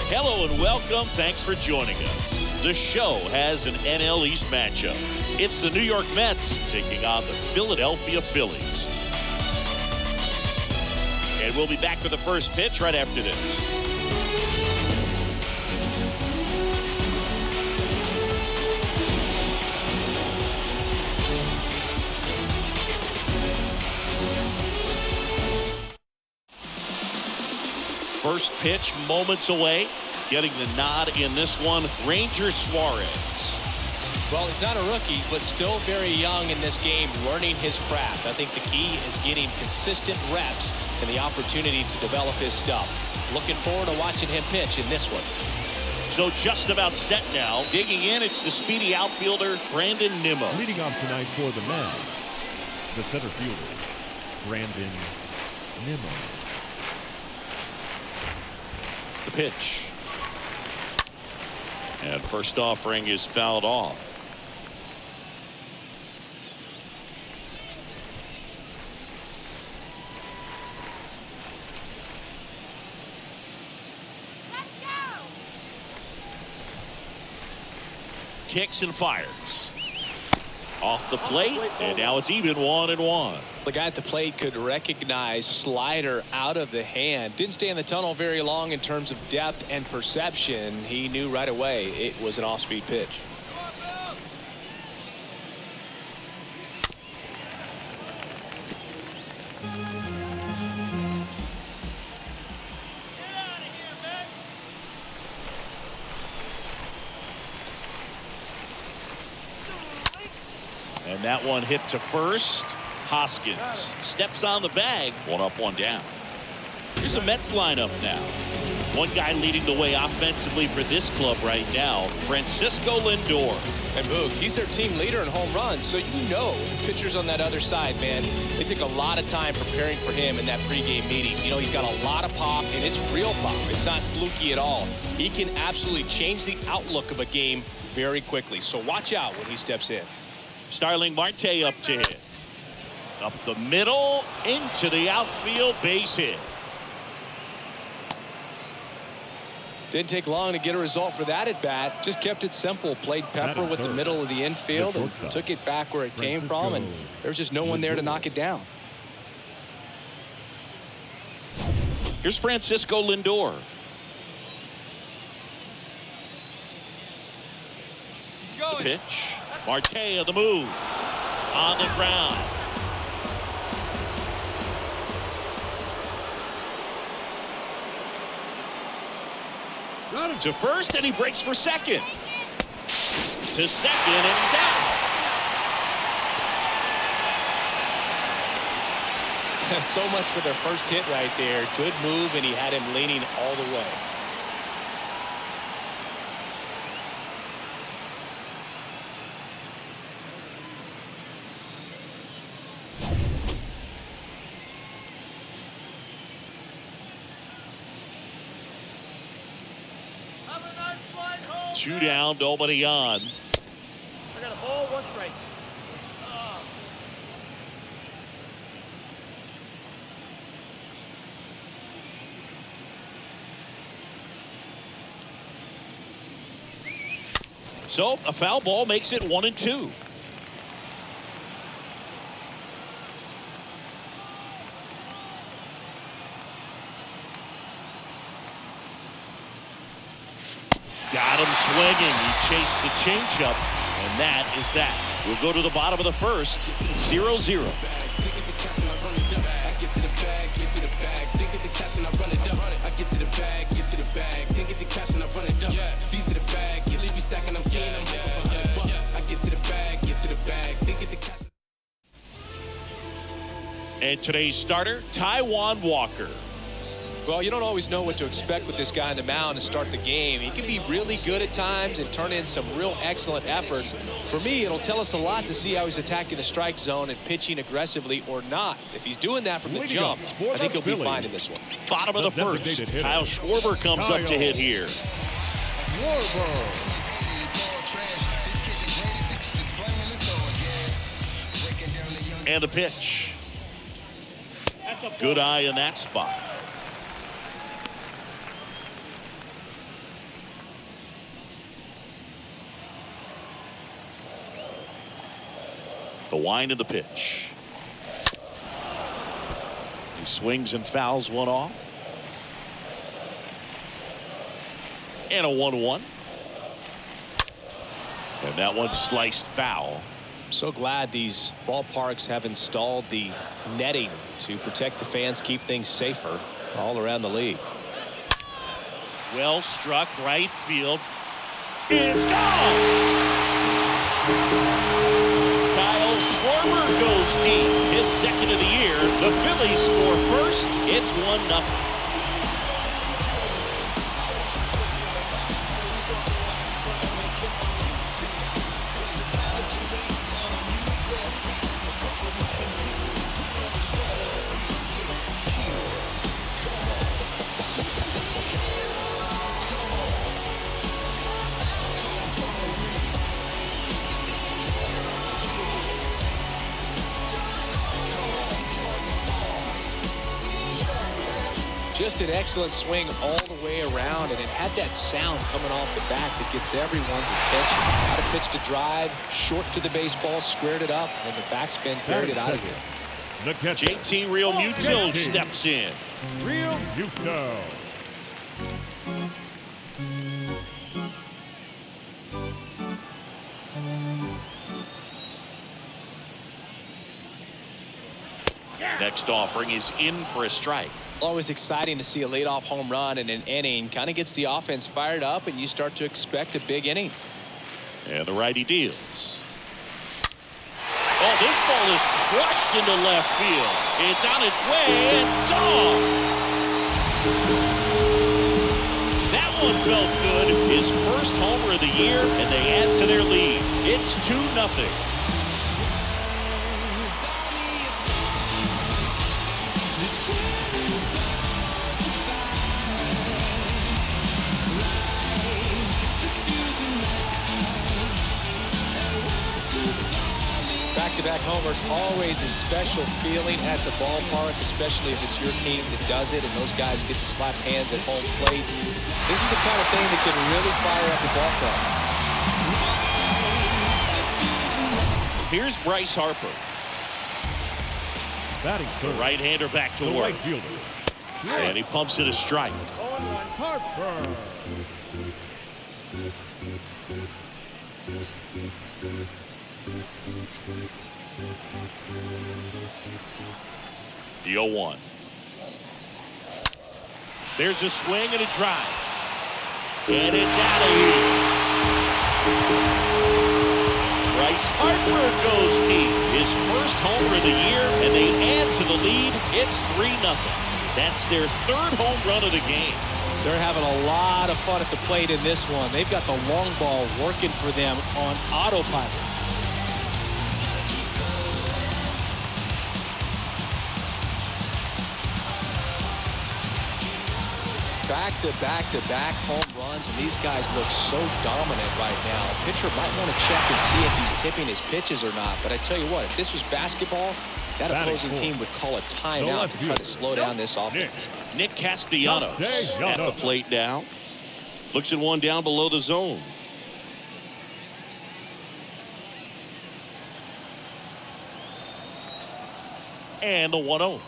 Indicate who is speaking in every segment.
Speaker 1: Hello and welcome. Thanks for joining us. The show has an NL East matchup. It's the New York Mets taking on the Philadelphia Phillies. And we'll be back with the first pitch right after this. First pitch moments away. Getting the nod in this one, Ranger Suarez.
Speaker 2: Well, he's not a rookie, but still very young in this game, learning his craft. I think the key is getting consistent reps and the opportunity to develop his stuff. Looking forward to watching him pitch in this one.
Speaker 1: So just about set now. Digging in, it's the speedy outfielder, Brandon Nimmo.
Speaker 3: Leading off tonight for the Mets, the center fielder, Brandon Nimmo.
Speaker 1: The pitch. And first offering is fouled off. Kicks and fires. Off the plate, and now it's even 1-1.
Speaker 2: The guy at the plate could recognize slider out of the hand. Didn't stay in the tunnel very long in terms of depth and perception. He knew right away it was an off-speed pitch.
Speaker 1: And that one hit to first. Hoskins steps on the bag. One up, one down. Here's a Mets lineup now. One guy leading the way offensively for this club right now, Francisco Lindor.
Speaker 2: And Boog, he's their team leader in home runs, so you know the pitchers on that other side, man, it took a lot of time preparing for him in that pregame meeting. You know, he's got a lot of pop, and it's real pop. It's not fluky at all. He can absolutely change the outlook of a game very quickly, so watch out when he steps in.
Speaker 1: Starling Marte up to hit. Up the middle, into the outfield, base hit.
Speaker 2: Didn't take long to get a result for that at bat. Just kept it simple. Played pepper with the middle of the infield and took it back where it came from, and there's just no one there to knock it down.
Speaker 1: Here's Francisco Lindor.
Speaker 2: He's going.
Speaker 1: The pitch. Marte of the move. On the ground. To first, and he breaks for second. To second, and he's out.
Speaker 2: So much for their first hit right there. Good move, and he had him leaning all the way.
Speaker 1: Two down, nobody on.
Speaker 4: I got a ball, one strike.
Speaker 1: So a foul ball makes it 1-2. Got him swinging. He chased the changeup, and that is that. We'll go to the bottom of the first. 0-0. And today's starter, Taijuan Walker.
Speaker 2: Well, you don't always know what to expect with this guy on the mound to start the game. He can be really good at times and turn in some real excellent efforts. For me, it'll tell us a lot to see how he's attacking the strike zone and pitching aggressively or not. If he's doing that from the jump, I think he'll be fine in this one.
Speaker 1: Bottom of the first. Kyle Schwarber comes up to hit here. And the pitch. Good eye in that spot. The wind of the pitch. He swings and fouls one off. And a 1-1. And that one sliced foul.
Speaker 2: So glad these ballparks have installed the netting to protect the fans, keep things safer all around the league.
Speaker 1: Well struck right field. It's gone. Kyle Schwarber goes deep. His second of the year. The Phillies score first. It's 1-0.
Speaker 2: Just an excellent swing all the way around, and it had that sound coming off the bat that gets everyone's attention. Out of pitch to drive, short to the baseball, squared it up, and the backspin carried it out of here.
Speaker 3: The catcher,
Speaker 1: JT Real Muto steps in.
Speaker 3: Real Muto.
Speaker 1: Next offering is in for a strike.
Speaker 2: Always exciting to see a leadoff home run in an inning. Kind of gets the offense fired up, and you start to expect a big inning.
Speaker 1: And the righty deals. Oh, this ball is crushed into left field. It's on its way and gone. That one felt good. His first homer of the year, and they add to their lead. It's 2-0.
Speaker 2: Back-to-back homers, always a special feeling at the ballpark, especially if it's your team that does it and those guys get to slap hands at home plate. This is the kind of thing that can really fire up the ballpark.
Speaker 1: Here's Bryce Harper.
Speaker 3: Batting
Speaker 1: The
Speaker 3: third.
Speaker 1: right-hander back to
Speaker 3: The
Speaker 1: work.
Speaker 3: right fielder.
Speaker 1: And he pumps it a strike.
Speaker 4: 0-1.
Speaker 3: Harper.
Speaker 1: The 0-1. There's a swing and a drive. And it's out of here. Bryce Harper goes deep. His first homer of the year, and they add to the lead. It's 3-0. That's their third home run of the game.
Speaker 2: They're having a lot of fun at the plate in this one. They've got the long ball working for them on autopilot. Back-to-back-to-back home runs, and these guys look so dominant right now. Pitcher might want to check and see if he's tipping his pitches or not. But I tell you what, if this was basketball, that opposing team would call a timeout to try to slow down this offense.
Speaker 1: Nick Castellanos at the plate now. Looks at one down below the zone. And the 1-0.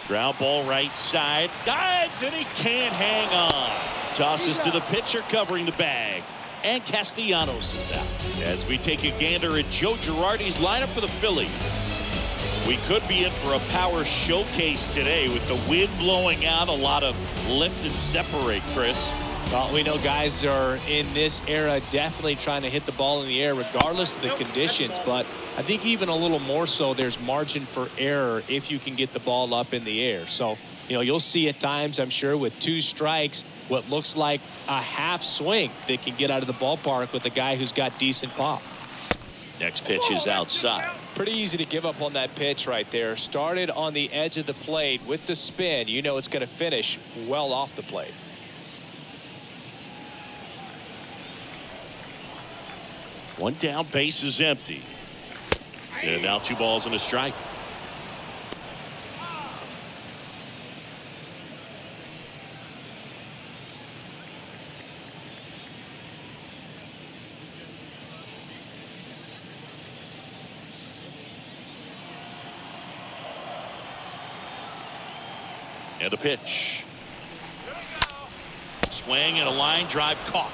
Speaker 1: Ground ball right side. Dives, and he can't hang on. Tosses to the pitcher covering the bag. And Castellanos is out. As we take a gander at Joe Girardi's lineup for the Phillies. We could be in for a power showcase today with the wind blowing out. A lot of lift and separate, Chris.
Speaker 2: Well, we know guys are in this era definitely trying to hit the ball in the air regardless of the conditions, but I think even a little more so there's margin for error if you can get the ball up in the air. So, you know, you'll see at times, I'm sure, with 2 strikes, what looks like a half swing that can get out of the ballpark with a guy who's got decent pop.
Speaker 1: Next pitch is outside.
Speaker 2: Pretty easy to give up on that pitch right there. Started on the edge of the plate with the spin. You know it's going to finish well off the plate.
Speaker 1: One down, base is empty. And now 2 balls and a strike. And a pitch. Swing and a line drive caught.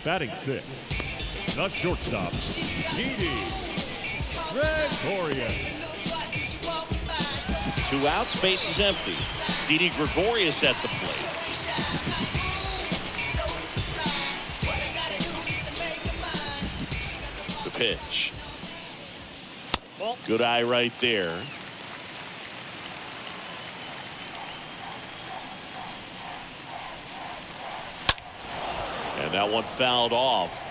Speaker 3: Batting sixth, the shortstop, Didi Gregorius.
Speaker 1: 2 outs, base is empty. Didi Gregorius at the plate. The pitch. Good eye right there. And that one fouled off.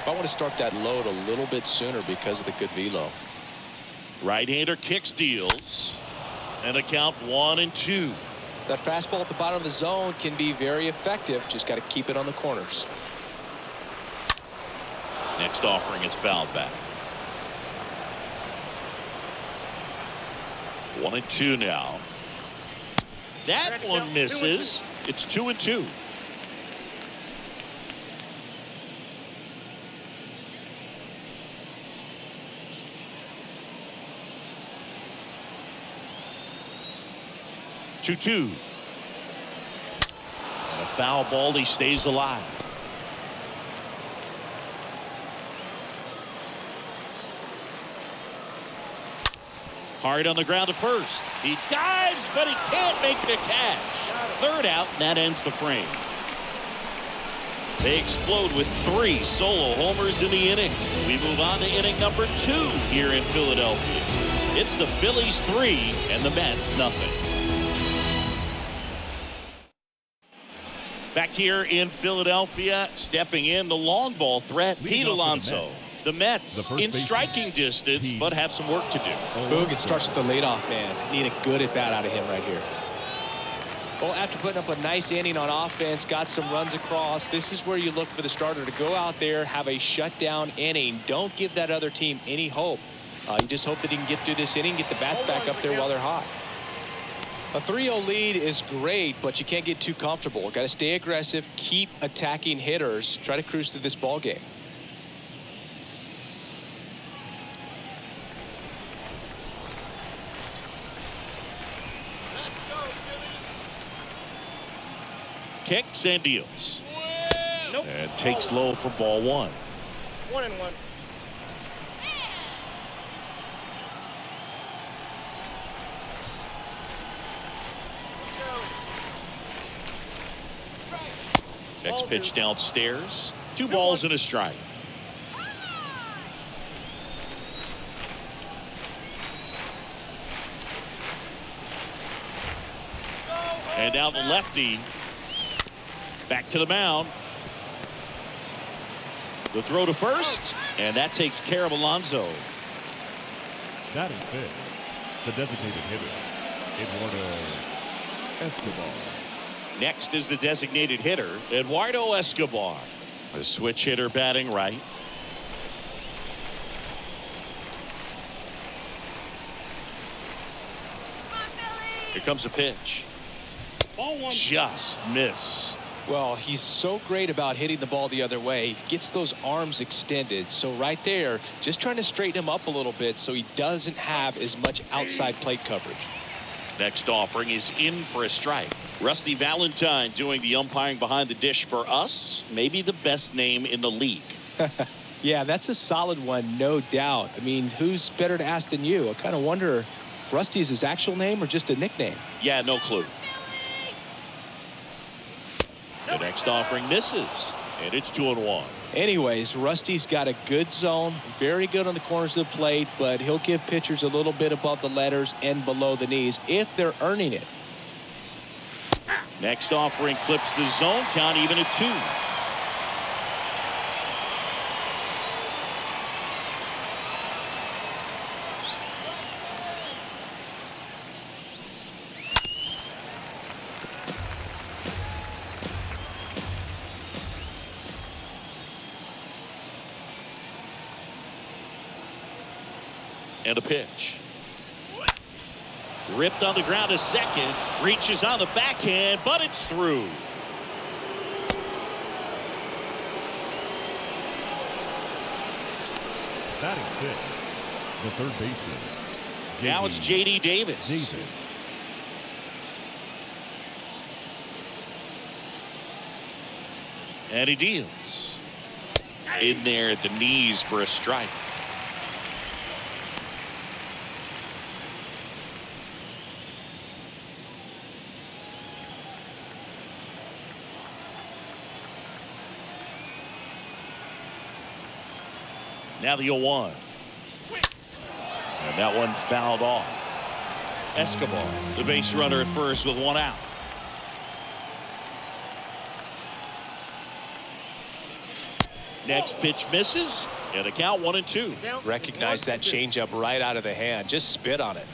Speaker 2: I want to start that load a little bit sooner because of the good velo.
Speaker 1: Right-hander kicks, deals, and a count 1-2.
Speaker 2: That fastball at the bottom of the zone can be very effective. Just got to keep it on the corners.
Speaker 1: Next offering is fouled back. 1-2 now. That one misses. It's 2-2. And a foul ball. He stays alive. Hard on the ground to first. He dives, but he can't make the catch. Third out, and that ends the frame. They explode with 3 solo homers in the inning. We move on to inning number 2 here in Philadelphia. It's the Phillies 3 and the Mets nothing. Back here in Philadelphia, stepping in the long ball threat, Pete Alonso. The Mets in striking distance, but have some work to do.
Speaker 2: Boog, it starts with the leadoff man. Need a good at bat out of him right here. Well, after putting up a nice inning on offense, got some runs across, this is where you look for the starter to go out there, have a shutdown inning. Don't give that other team any hope. You just hope that he can get through this inning, get the bats back up there while they're hot. A 3-0 lead is great, but you can't get too comfortable. Got to stay aggressive, keep attacking hitters, try to cruise through this ball game.
Speaker 5: Let's go, Phillies.
Speaker 1: Kicks and deals.
Speaker 4: Nope.
Speaker 1: And takes low for ball 1.
Speaker 4: 1-1.
Speaker 1: Next pitch downstairs. 2 balls and a strike. And now the lefty. Back to the mound. The throw to first. And that takes care of Alonso.
Speaker 3: Batting fifth, the designated hitter, Eduardo Escobar.
Speaker 1: Next is the designated hitter, Eduardo Escobar. The switch hitter batting right. Here comes a pitch.
Speaker 4: Ball 1.
Speaker 1: Just missed.
Speaker 2: Well, he's so great about hitting the ball the other way. He gets those arms extended. So right there, just trying to straighten him up a little bit so he doesn't have as much outside plate coverage.
Speaker 1: Next offering is in for a strike. Rusty Valentine doing the umpiring behind the dish for us. Maybe the best name in the league.
Speaker 2: Yeah, that's a solid one, no doubt. I mean, who's better to ask than you? I kind of wonder if Rusty is his actual name or just a nickname.
Speaker 1: Yeah, no clue. The next offering misses, and it's 2-1.
Speaker 2: Anyways, Rusty's got a good zone, very good on the corners of the plate, but he'll give pitchers a little bit above the letters and below the knees if they're earning it.
Speaker 1: Next offering clips the zone count even at 2. And a pitch. Ripped on the ground to second. Reaches on the backhand, but it's through.
Speaker 3: Batting sixth, the third baseman.
Speaker 1: Now it's J.D. Davis. And he deals. In there at the knees for a strike. Now the 0-1. And that one fouled off. Escobar, the base runner at first with one out. Next pitch misses, and the count 1-2.
Speaker 2: Recognize that changeup right out of the hand. Just spit on it.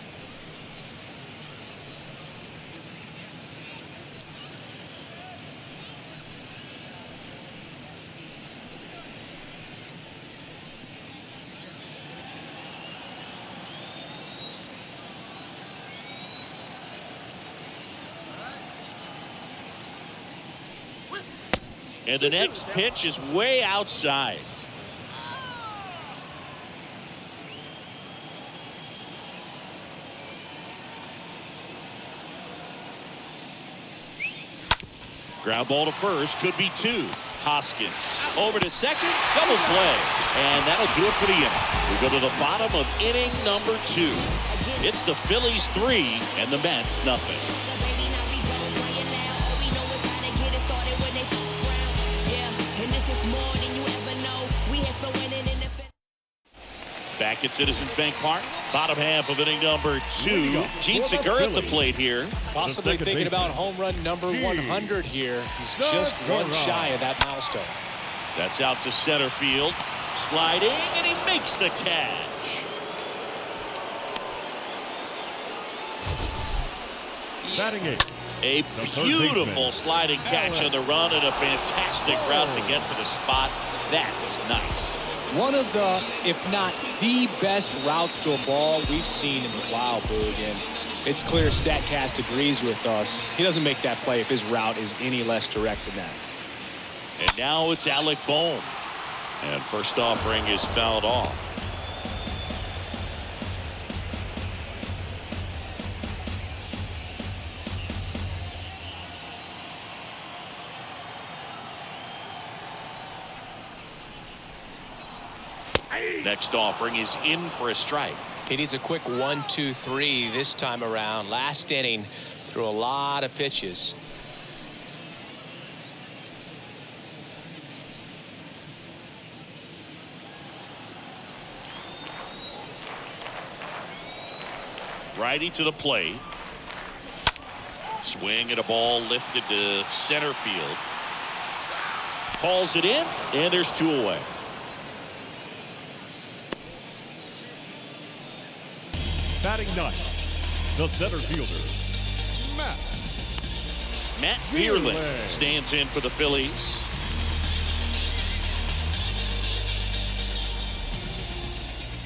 Speaker 1: And the next pitch is way outside. Ground ball to first, could be two. Hoskins over to second, double play. And that'll do it for the inning. We go to the bottom of inning number 2. It's the Phillies 3 and the Mets nothing. Back at Citizens Bank Park, bottom half of inning number 2. Gene Segura at the plate here.
Speaker 2: Possibly thinking about home run number 100 here. He's just one shy of that milestone.
Speaker 1: That's out to center field. Sliding, and he makes the catch.
Speaker 3: Batting 8.
Speaker 1: A beautiful sliding catch on the run and a fantastic route to get to the spot. That was nice.
Speaker 2: One of the, if not the best routes to a ball we've seen in a while, Boog. And it's clear StatCast agrees with us. He doesn't make that play if his route is any less direct than that.
Speaker 1: And now it's Alec Bohm. And first offering is fouled off. Next offering is in for a strike.
Speaker 2: He needs a quick 1-2-3 this time around. Last inning, threw a lot of pitches.
Speaker 1: Righty to the plate. Swing and a ball lifted to center field. Calls it in, and there's 2 away.
Speaker 3: Batting 9. The center fielder, Matt
Speaker 1: Vierling stands in for the Phillies.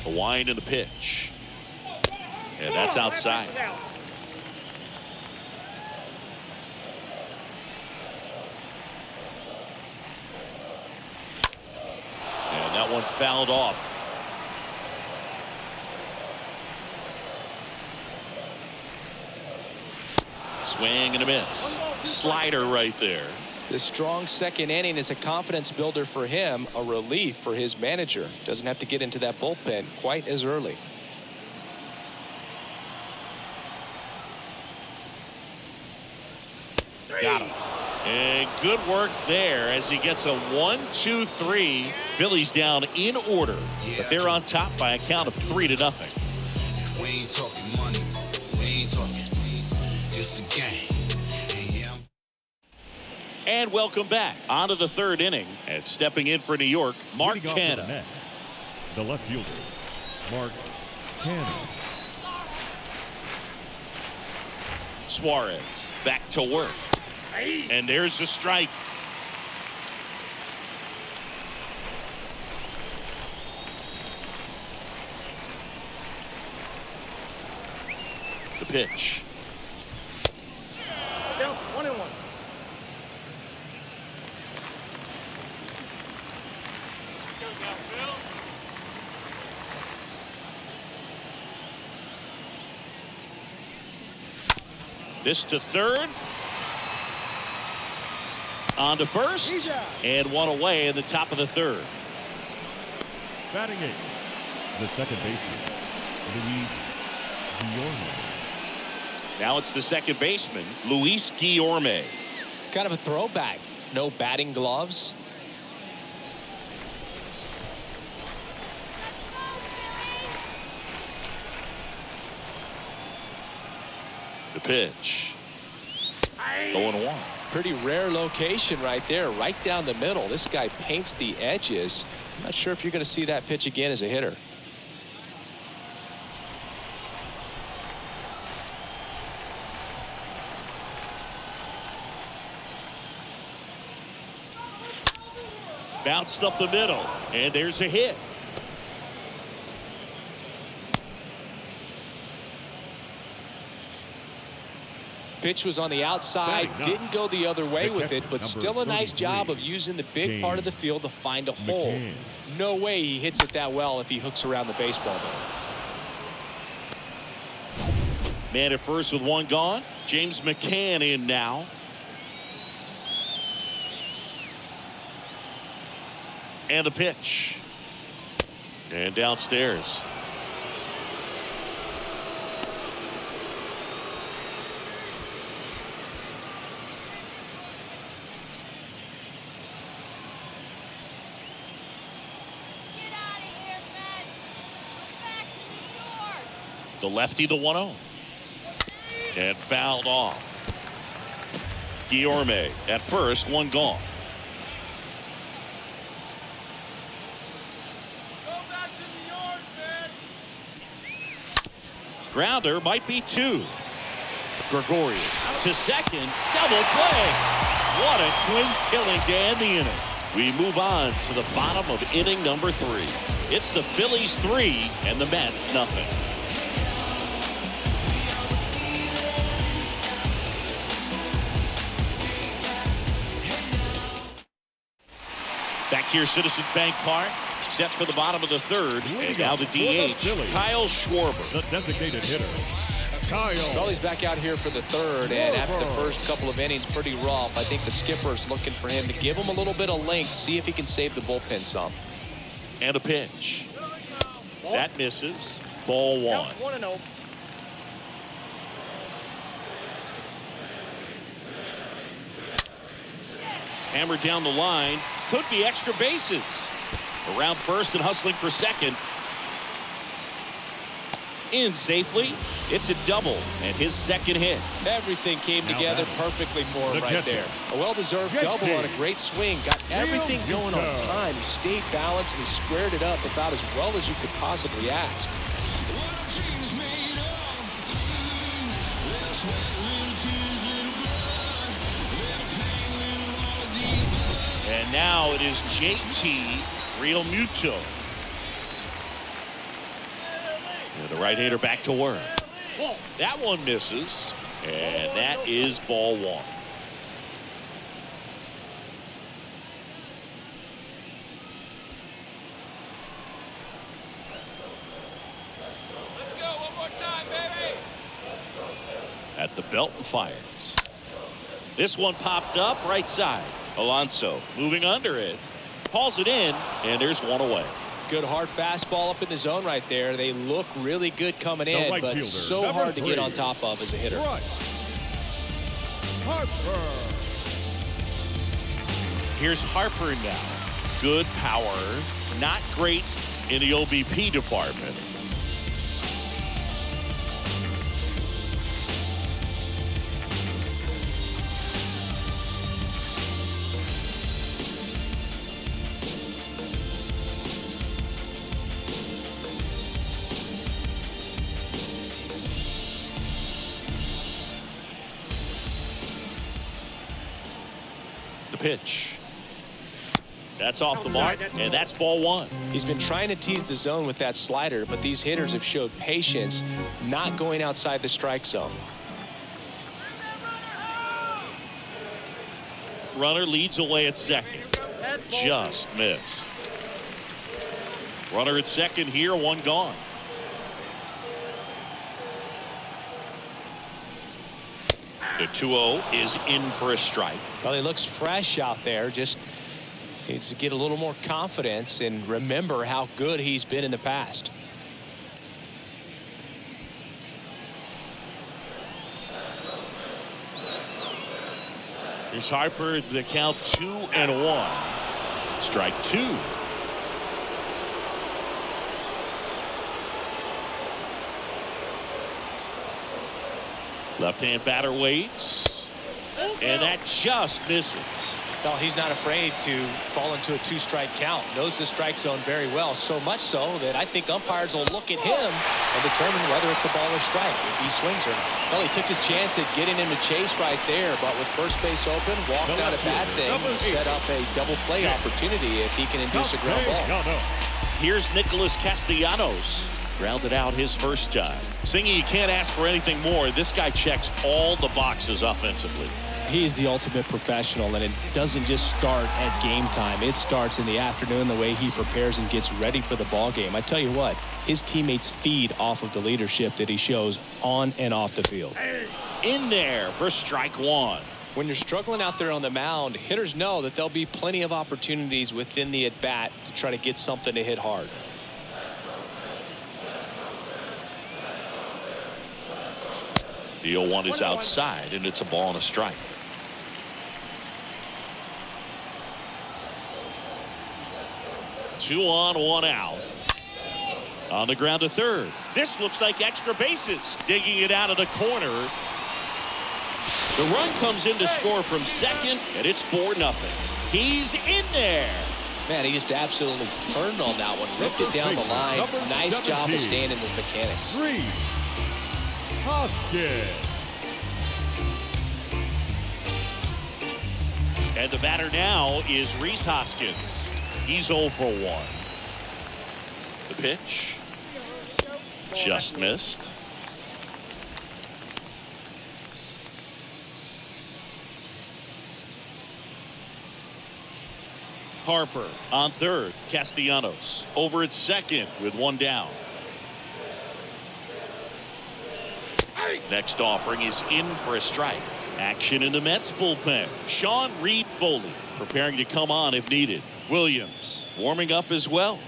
Speaker 1: A wind in the pitch. And that's outside. And that one fouled off. Swing and a miss. Slider right there.
Speaker 2: The strong second inning is a confidence builder for him, a relief for his manager. Doesn't have to get into that bullpen quite as early.
Speaker 1: Got him. And good work there as he gets a 1-2-3. Phillies down in order, but they're on top by a count of 3-0.
Speaker 5: We ain't talking money. We ain't talking. It's the game.
Speaker 1: And welcome back onto the 3rd inning. And stepping in for New York, Mark Canha.
Speaker 3: The left fielder, Mark Canha.
Speaker 1: Suarez back to work. And there's the strike. The pitch.
Speaker 4: Down 1-1.
Speaker 1: This to third. On to first, and one away in the top of the third.
Speaker 3: Batting eighth, the second baseman, Luis Guillorme.
Speaker 1: Now it's the second baseman, Luis Guillorme.
Speaker 2: Kind of a throwback. No batting gloves.
Speaker 1: The pitch. 0-1.
Speaker 2: Pretty rare location right there, right down the middle. This guy paints the edges. I'm not sure if you're going to see that pitch again as a hitter.
Speaker 1: Bounced up the middle, and there's a hit.
Speaker 2: Pitch was on the outside, didn't go the other way with it, but still a nice job of using the big part of the field to find a hole. No way he hits it that well if he hooks around the baseball there.
Speaker 1: Man at first with one gone. James McCann in now. And the pitch. And downstairs. The lefty, the 1-0. And fouled off. Guillorme at first, one gone. Grounder might be two. Gregorius to second. Double play. What a quick killing to end the inning. We move on to the bottom of inning number 3. It's the Phillies 3 and the Mets nothing. Back here, Citizens Bank Park, set for the bottom of the third, and now the DH, Kyle Schwarber.
Speaker 3: The designated hitter, Kyle.
Speaker 2: Well, he's back out here for the third, and after the first couple of innings, pretty rough. I think the skipper's looking for him to give him a little bit of length, see if he can save the bullpen some.
Speaker 1: And a pitch. That misses. Ball 1.
Speaker 4: 1-0.
Speaker 1: Hammered down the line. Could be extra bases. Around first and hustling for second. In safely. It's a double and his second hit.
Speaker 2: Everything came together perfectly for him right there. A well-deserved double on a great swing. Got everything going on time. He stayed balanced and he squared it up about as well as you could possibly ask.
Speaker 1: And now it is JT Realmuto. And the right-hander back to work. That one misses, and that is ball 1.
Speaker 6: Let's go one more time, baby.
Speaker 1: At the belt and fires. This one popped up right side. Alonso moving under it. Hauls it in, and there's one away.
Speaker 2: Good hard fastball up in the zone right there. They look really good coming in,
Speaker 3: right
Speaker 2: but
Speaker 3: fielder,
Speaker 2: so hard to get
Speaker 3: 3,
Speaker 2: on top of as a hitter.
Speaker 3: Harper.
Speaker 1: Here's Harper now. Good power. Not great in the OBP department. Pitch. That's off the mark, and that's ball 1.
Speaker 2: He's been trying to tease the zone with that slider, but these hitters have showed patience, not going outside the strike zone.
Speaker 1: Runner leads away at second. Just missed. Runner at second here, one gone. The 2-0 is in for a strike.
Speaker 2: Well, he looks fresh out there. Just needs to get a little more confidence and remember how good he's been in the past.
Speaker 1: Here's Harper. The count 2-1. Strike 2. Left-hand batter waits. And that just misses.
Speaker 2: Well, he's not afraid to fall into a 2-strike count. Knows the strike zone very well. So much so that I think umpires will look at him and determine whether it's a ball or strike, if he swings or not. Well, he took his chance at getting him to chase right there, but with first base open, walked out a bad thing, and set up a double play opportunity if he can induce a ground ball.
Speaker 1: Here's Nicholas Castellanos. Grounded out his first time. Singy, you can't ask for anything more. This guy checks all the boxes offensively.
Speaker 2: He's the ultimate professional, and it doesn't just start at game time. It starts in the afternoon, the way he prepares and gets ready for the ball game. I tell you what, his teammates feed off of the leadership that he shows on and off the field.
Speaker 1: In there for strike 1.
Speaker 2: When you're struggling out there on the mound, hitters know that there'll be plenty of opportunities within the at-bat to try to get something to hit hard.
Speaker 1: The 0-1 is outside, and it's a ball and a strike. Two on, one out. On the ground to third. This looks like extra bases. Digging it out of the corner. The run comes in to score from second, and it's 4-0. He's in there.
Speaker 2: Man, he just absolutely turned on that one. Ripped it down the line. Nice job of staying in the mechanics.
Speaker 3: Hoskins.
Speaker 1: And the batter now is Rhys Hoskins. He's 0 for 1. The pitch. Just missed. Harper on third. Castellanos over at second with one down. Next offering is in for a strike. Action in the Mets bullpen. Sean Reed-Foley preparing to come on if needed. Williams warming up as well.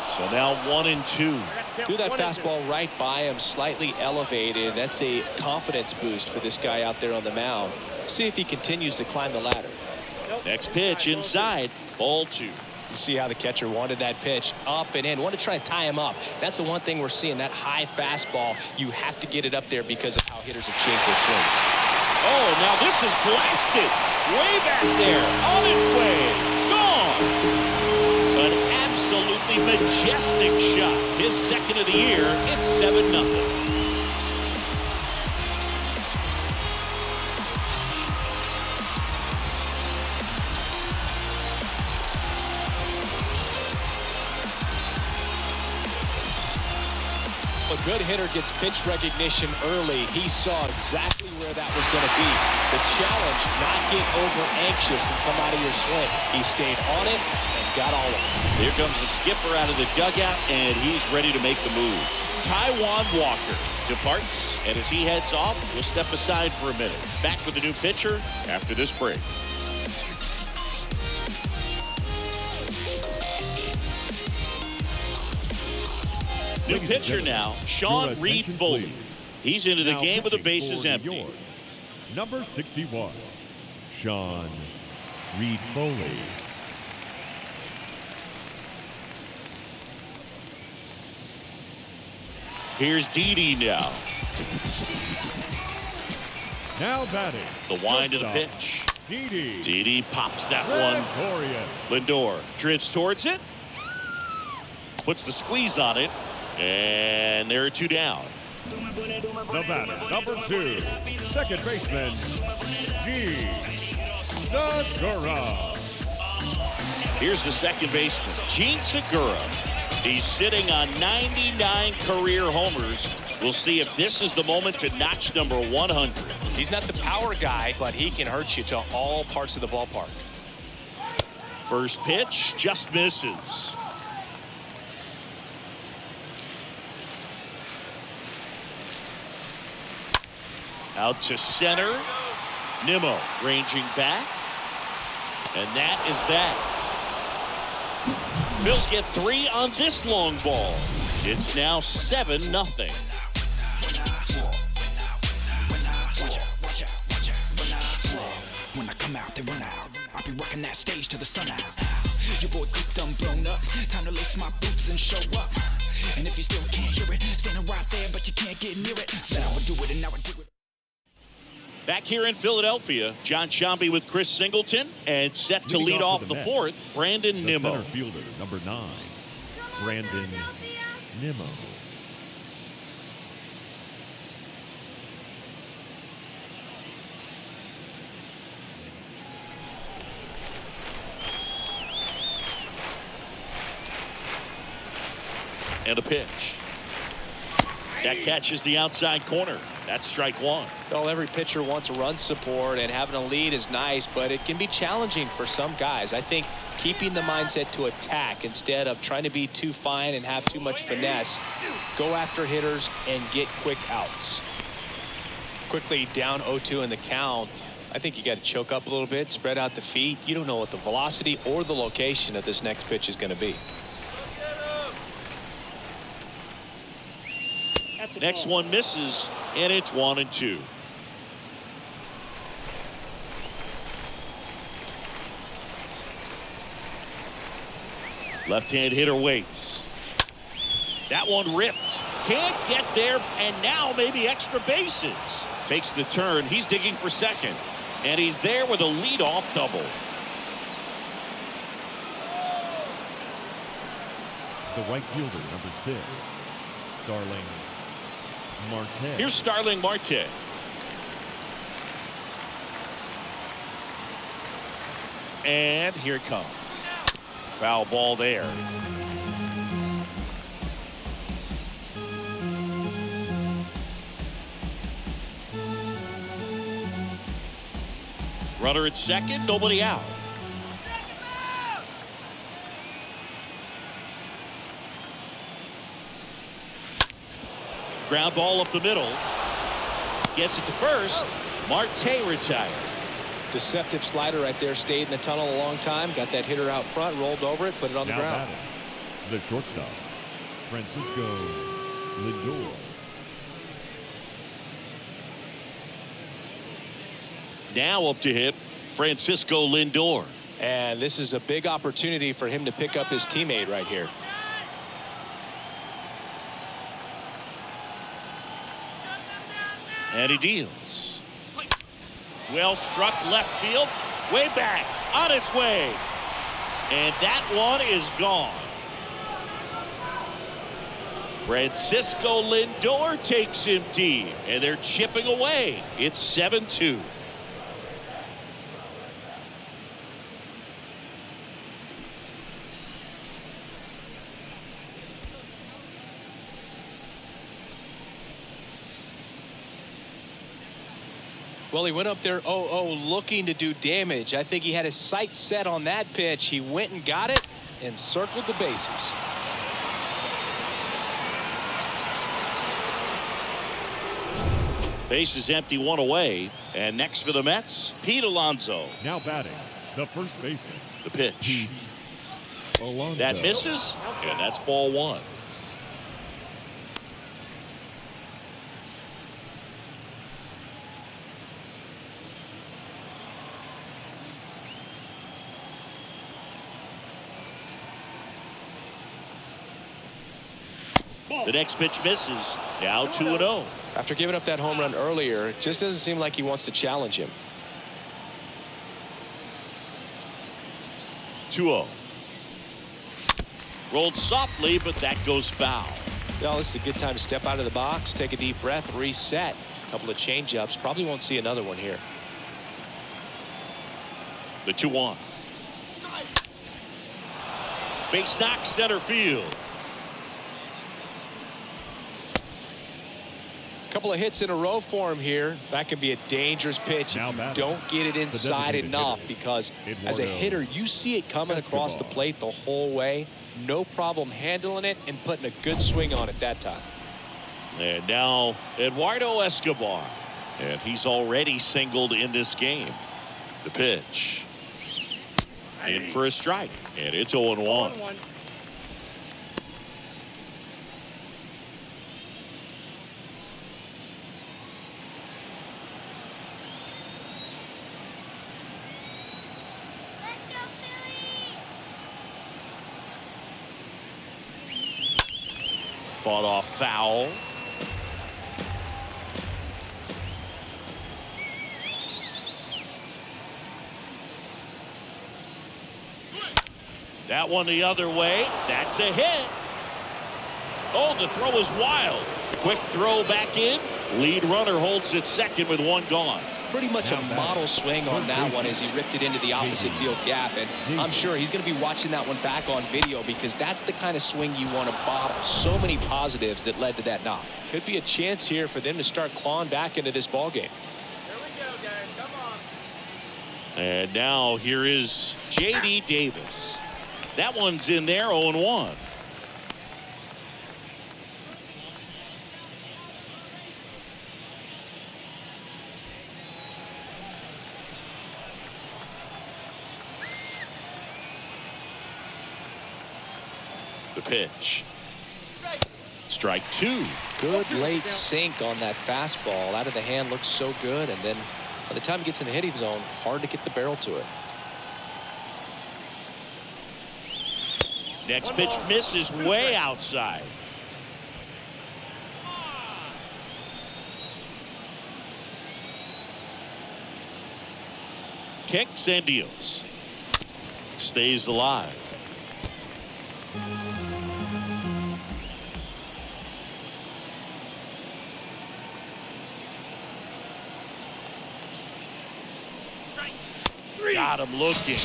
Speaker 1: So now 1-2.
Speaker 2: Threw that fastball right by him, slightly elevated. That's a confidence boost for this guy out there on the mound. See if he continues to climb the ladder.
Speaker 1: Next pitch inside. Ball 2.
Speaker 2: You see how the catcher wanted that pitch up and in. Want to try to tie him up. That's the one thing we're seeing, that high fastball. You have to get it up there because of how hitters have changed their swings.
Speaker 1: Oh, now this is blasted. Way back there. On its way. Gone. An absolutely majestic shot. His second of the year. It's 7-0.
Speaker 2: A good hitter gets pitch recognition early. He saw exactly where that was going to be. The challenge, not get over anxious and come out of your swing. He stayed on it and got all of it.
Speaker 1: Here comes the skipper out of the dugout, and he's ready to make the move. Taijuan Walker departs, and as he heads off, we'll step aside for a minute. Back with the new pitcher after this break. New pitcher now, Sean Reed-Foley. He's into the game with the bases empty.
Speaker 3: Number 61, Sean Reed-Foley.
Speaker 1: Here's Didi now.
Speaker 3: Now batting.
Speaker 1: The wind of the pitch.
Speaker 3: Didi.
Speaker 1: Didi pops that one. Lindor drifts towards it. Puts the squeeze on it. And there are 2 down.
Speaker 3: The batter, number 2, second baseman, Segura.
Speaker 1: Here's the second baseman, Gene Segura. He's sitting on 99 career homers. We'll see if this is the moment to notch number 100.
Speaker 2: He's not the power guy, but he can hurt you to all parts of the ballpark.
Speaker 1: First pitch just misses. Out to center. Nimmo ranging back. And that is that. Phillies get 3 on this long ball. It's now 7-0.
Speaker 7: When I come out, they run out. I'll be rocking that stage to the sun out. Your boy cooked, done blown up. Time to lace my boots and show up. And if you still can't hear it, standing right there, but you can't get near it. Said I would do it, and now I do it.
Speaker 1: Back here in Philadelphia, John Sciambi with Chris Singleton, and set to lead off the fourth, Brandon Nimmo.
Speaker 3: Center fielder, number 9, Brandon Nimmo.
Speaker 1: And a pitch. That catches the outside corner. That's strike 1.
Speaker 2: Well, every pitcher wants run support, and having a lead is nice, but it can be challenging for some guys. I think keeping the mindset to attack instead of trying to be too fine and have too much finesse, go after hitters and get quick outs. Quickly down 0-2 in the count. I think you got to choke up a little bit, spread out the feet. You don't know what the velocity or the location of this next pitch is going to be.
Speaker 1: Next one misses, and it's 1-2. Left-hand hitter waits. That one ripped. Can't get there, and now maybe extra bases. Takes the turn. He's digging for second, and he's there with a leadoff double.
Speaker 3: The right fielder, number 6, Starling Marte.
Speaker 1: Here's Starling Marte. And here it comes. Foul ball there. Runner at second, nobody out. Ground ball up the middle. Gets it to first. Marte retired.
Speaker 2: Deceptive slider right there. Stayed in the tunnel a long time. Got that hitter out front. Rolled over it. Put it on the ground.
Speaker 3: Batting, the shortstop, Francisco Lindor.
Speaker 1: Now up to hit Francisco Lindor.
Speaker 2: And this is a big opportunity for him to pick up his teammate right here.
Speaker 1: And he deals. Well struck left field. Way back. On its way. And that one is gone. Francisco Lindor takes him deep. And they're chipping away. It's 7-2.
Speaker 2: Well, he went up there 0-0 looking to do damage. I think he had his sights set on that pitch. He went and got it and circled the bases.
Speaker 1: Base is empty, 1 away. And next for the Mets, Pete Alonso.
Speaker 3: Now batting, the first baseman,
Speaker 1: The pitch.
Speaker 3: Pete Alonso.
Speaker 1: That misses, and that's ball 1. The next pitch misses. Now 2-0.
Speaker 2: After giving up that home run earlier, it just doesn't seem like he wants to challenge him.
Speaker 1: 2-0. Rolled softly, but that goes foul.
Speaker 2: Well, this is a good time to step out of the box, take a deep breath, reset. A couple of change-ups. Probably won't see another one here.
Speaker 1: The 2-1. Base knock center field.
Speaker 2: Couple of hits in a row for him here. That can be a dangerous pitch if you don't get it inside enough, because as a hitter, you see it coming across the plate the whole way. No problem handling it and putting a good swing on it that time.
Speaker 1: And now Eduardo Escobar. And he's already singled in this game. The pitch. In for a strike. And it's 0-1. Fought off foul. That one the other way. That's a hit. Oh, the throw is wild. Quick throw back in. Lead runner holds it second with one gone.
Speaker 2: Pretty much a model swing on that one as he ripped it into the opposite field gap. And I'm sure he's going to be watching that one back on video, because that's the kind of swing you want to bottle. So many positives that led to that knock. Could be a chance here for them to start clawing back into this ball game.
Speaker 4: Here we go, guys. Come on.
Speaker 1: And now here is J.D. Davis. That one's in there, 0-1. The pitch. Strike two.
Speaker 2: Good late sink on that fastball. Out of the hand, looks so good, and then by the time it gets in the hitting zone, hard to get the barrel to it.
Speaker 1: Next pitch misses way outside. Kicks and deals. Stays alive. Got him looking.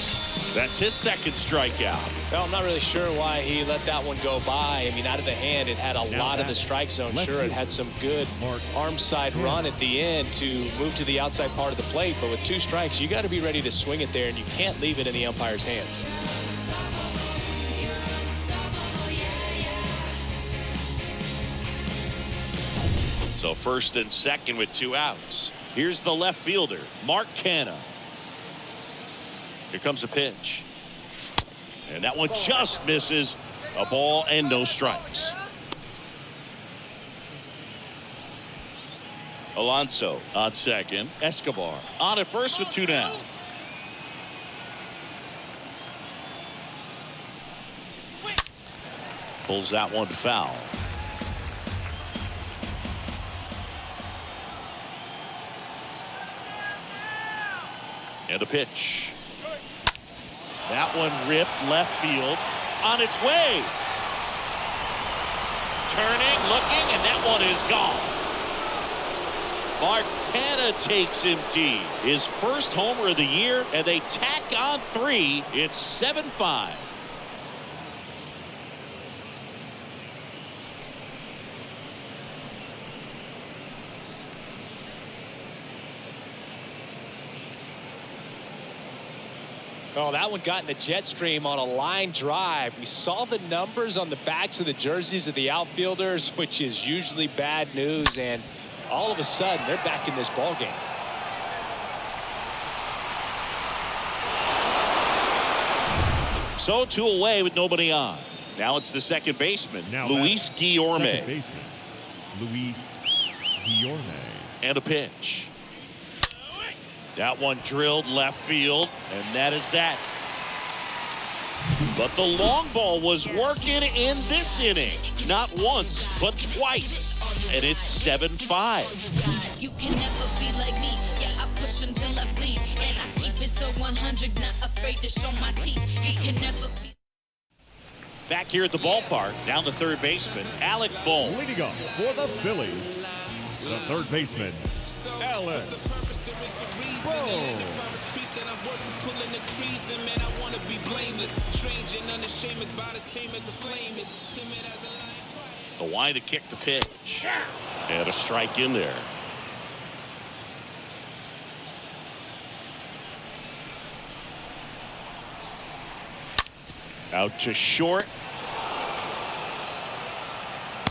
Speaker 1: That's his second strikeout.
Speaker 2: Well, I'm not really sure why he let that one go by. I mean, out of the hand, it had a lot of the strike zone. Sure, it had some good arm side run at the end to move to the outside part of the plate. But with two strikes, you got to be ready to swing it there, and you can't leave it in the umpire's hands.
Speaker 1: So first and second with two outs. Here's the left fielder, Mark Canha. Here comes a pitch. And that one just misses. A ball and no strikes. Alonso on second. Escobar on at first with two down. Pulls that one foul. And a pitch. That one ripped left field on its way. Turning, looking, and that one is gone. Mark Canha takes him deep. His first homer of the year, and they tack on three. It's 7-5.
Speaker 2: Oh, that one got in the jet stream on a line drive. We saw the numbers on the backs of the jerseys of the outfielders, which is usually bad news, and all of a sudden they're back in this ball game.
Speaker 1: So two away with nobody on. Now it's the second baseman, Luis Guillorme.
Speaker 3: Second baseman, Luis Guillorme.
Speaker 1: And a pitch. That one drilled left field, and that is that. But the long ball was working in this inning. Not once, but twice. And it's 7-5.
Speaker 8: You can never be like me. Yeah, I push until I bleed. And I keep it so 100, not afraid to show my teeth. You can never be.
Speaker 1: Back here at the ballpark, down the third baseman, Alec Bohm.
Speaker 3: Leading up for the Phillies, the third baseman, Alec Bohm.
Speaker 1: The wide to kick the pitch. And a strike in there. Out to short.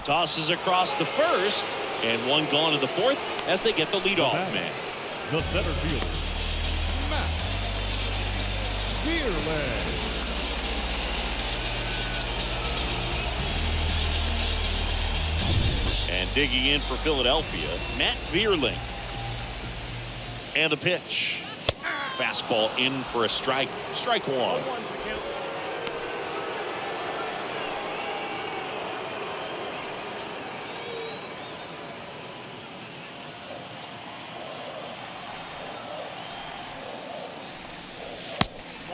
Speaker 1: Tosses across the first. And one gone to the fourth as they get the leadoff man.
Speaker 3: The center fielder, Matt Phillies.
Speaker 1: And digging in for Philadelphia, Matt Vierling. And the pitch. Fastball in for a strike. Strike one.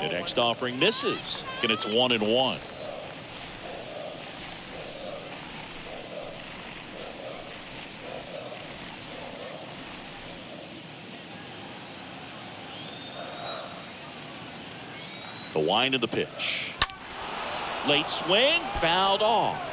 Speaker 1: The next offering misses, and it's 1-1. The wind of the pitch. Late swing, fouled off.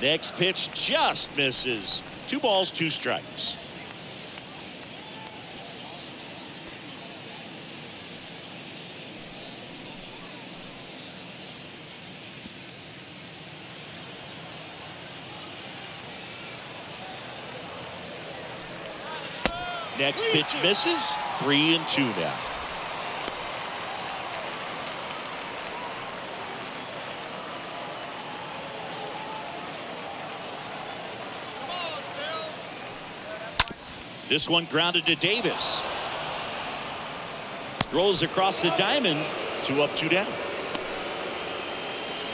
Speaker 1: Next pitch just misses. 2 balls, 2 strikes. Next pitch misses. 3-2 now. This one grounded to Davis. Rolls across the diamond. 2 up, 2 down.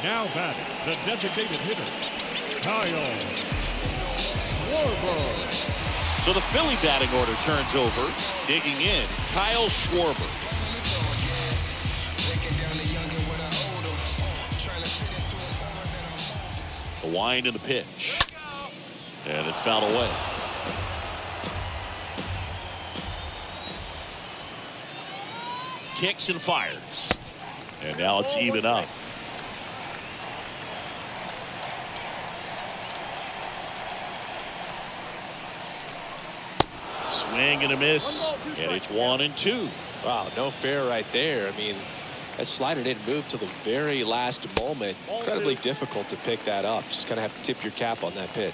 Speaker 3: Now batting, the designated hitter, Kyle Schwarber.
Speaker 1: So the Philly batting order turns over. Digging in, Kyle Schwarber. The wind and the pitch. And it's fouled away. Kicks and fires. And now it's even up. Swing and a miss. And it's 1-2.
Speaker 2: Wow, no fair right there. I mean, that slider didn't move till the very last moment. Incredibly difficult to pick that up. Just kind of have to tip your cap on that pitch.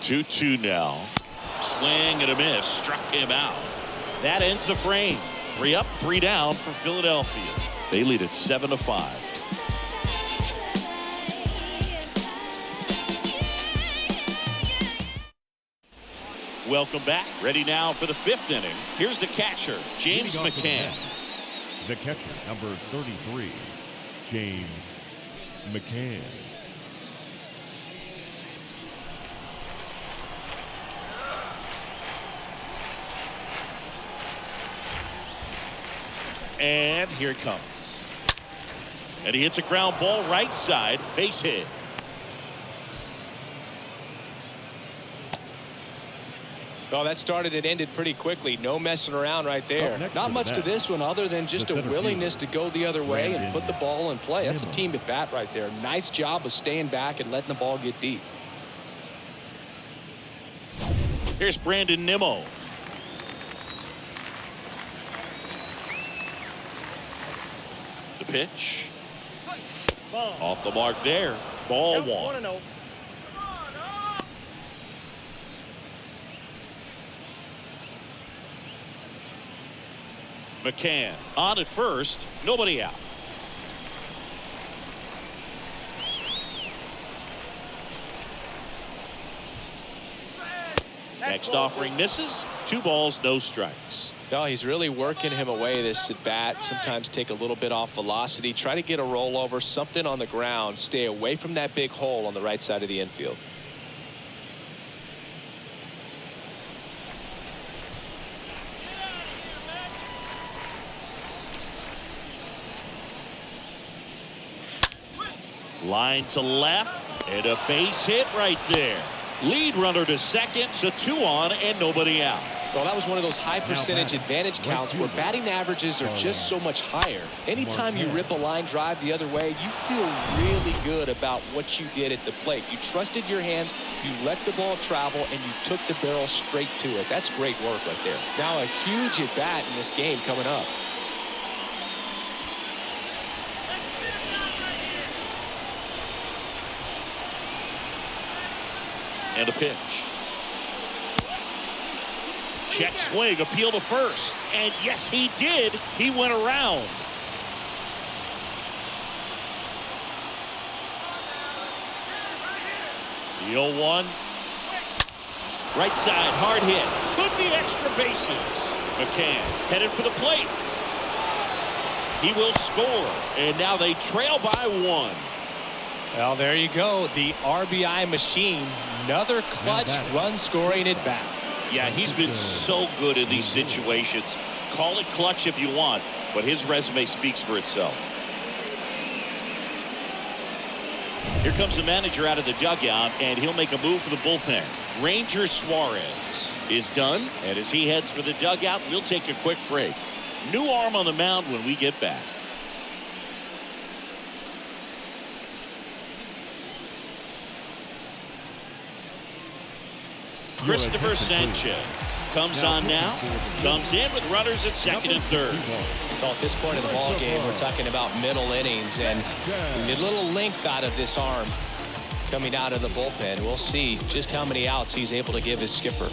Speaker 1: 2-2 now. Swing and a miss. Struck him out. That ends the frame. 3 up, 3 down for Philadelphia. They lead at 7-5. Welcome back. Ready now for the 5th inning. Here's the catcher, James McCann.
Speaker 3: The catcher, number 33, James McCann.
Speaker 1: And here it comes. And he hits a ground ball right side, base hit.
Speaker 2: Oh, that started and ended pretty quickly. No messing around right there. Not much to this one other than just a willingness to go the other way and put the ball in play. That's a team at bat right there. Nice job of staying back and letting the ball get deep.
Speaker 1: Here's Brandon Nimmo. The pitch. Off the mark there. Ball 1. McCann on at first. Nobody out. Next offering misses. 2 balls, no strikes.
Speaker 2: No, he's really working him away this at bat. Sometimes take a little bit off velocity. Try to get a rollover, something on the ground. Stay away from that big hole on the right side of the infield.
Speaker 1: Line to left and a base hit right there. Lead runner to second, so 2 on and nobody out.
Speaker 2: Well, that was one of those high percentage advantage counts where batting averages are just so much higher. Anytime you rip a line drive the other way, you feel really good about what you did at the plate. You trusted your hands, you let the ball travel, and you took the barrel straight to it. That's great work right there. Now a huge at bat in this game coming up.
Speaker 1: And a pitch. Check swing, appeal to first. And yes, he did. He went around. The 0-1. Right side, hard hit. Could be extra bases. McCann headed for the plate. He will score. And now they trail by 1.
Speaker 2: Well, there you go. The RBI machine. Another clutch run scoring at bat.
Speaker 1: Yeah, he's been so good in these situations. Call it clutch if you want, but his resume speaks for itself. Here comes the manager out of the dugout, and he'll make a move for the bullpen. Ranger Suarez is done, and as he heads for the dugout, we'll take a quick break. New arm on the mound when we get back. Christopher Sanchez comes on now. Comes in with runners at second and third.
Speaker 2: Well, at this point in the ball game, we're talking about middle innings, and a little length out of this arm coming out of the bullpen. We'll see just how many outs he's able to give his skipper.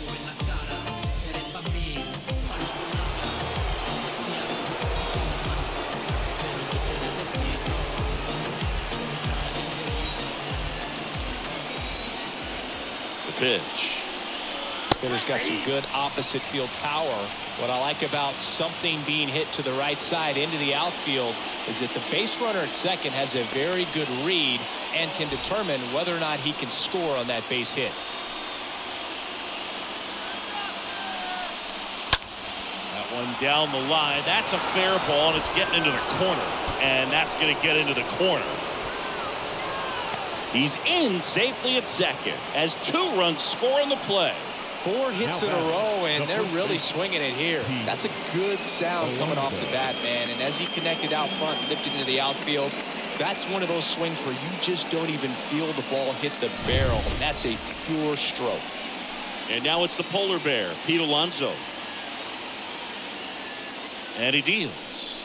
Speaker 1: The pitch.
Speaker 2: Hitter's got some good opposite field power. What I like about something being hit to the right side into the outfield is that the base runner at second has a very good read and can determine whether or not he can score on that base hit.
Speaker 1: That one down the line. That's a fair ball, and it's getting into the corner. And that's going to get into the corner. He's in safely at second as 2 runs score in the play.
Speaker 2: 4 hits in a row, and they're really swinging it here. That's a good sound coming off the bat, man. And as he connected out front, lifted into the outfield, that's one of those swings where you just don't even feel the ball hit the barrel. And that's a pure stroke.
Speaker 1: And now it's the polar bear, Pete Alonso. And he deals.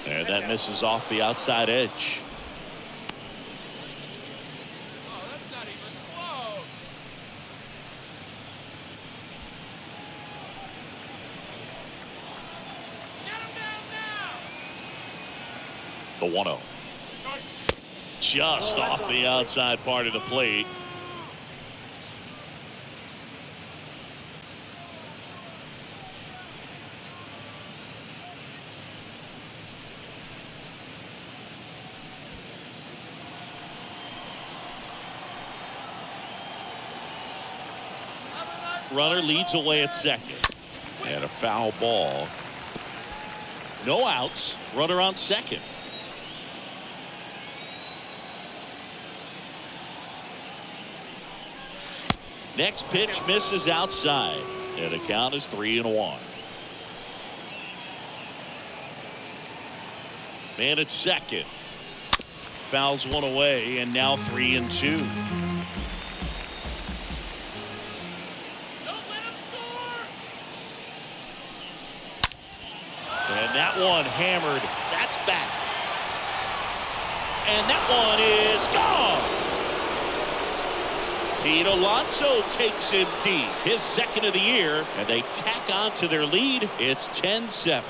Speaker 1: And that misses off the outside edge. The 1-0. Just off the outside part of the plate. Runner leads away at second. And a foul ball. No outs. Runner on second. Next pitch misses outside, and the count is 3-1. Man at second. Fouls one away, and now 3-2.
Speaker 6: Don't let him score!
Speaker 1: And that one hammered. That's back. And that one is gone. Pete Alonso takes him deep. His second of the year, and they tack on to their lead. It's 10-7.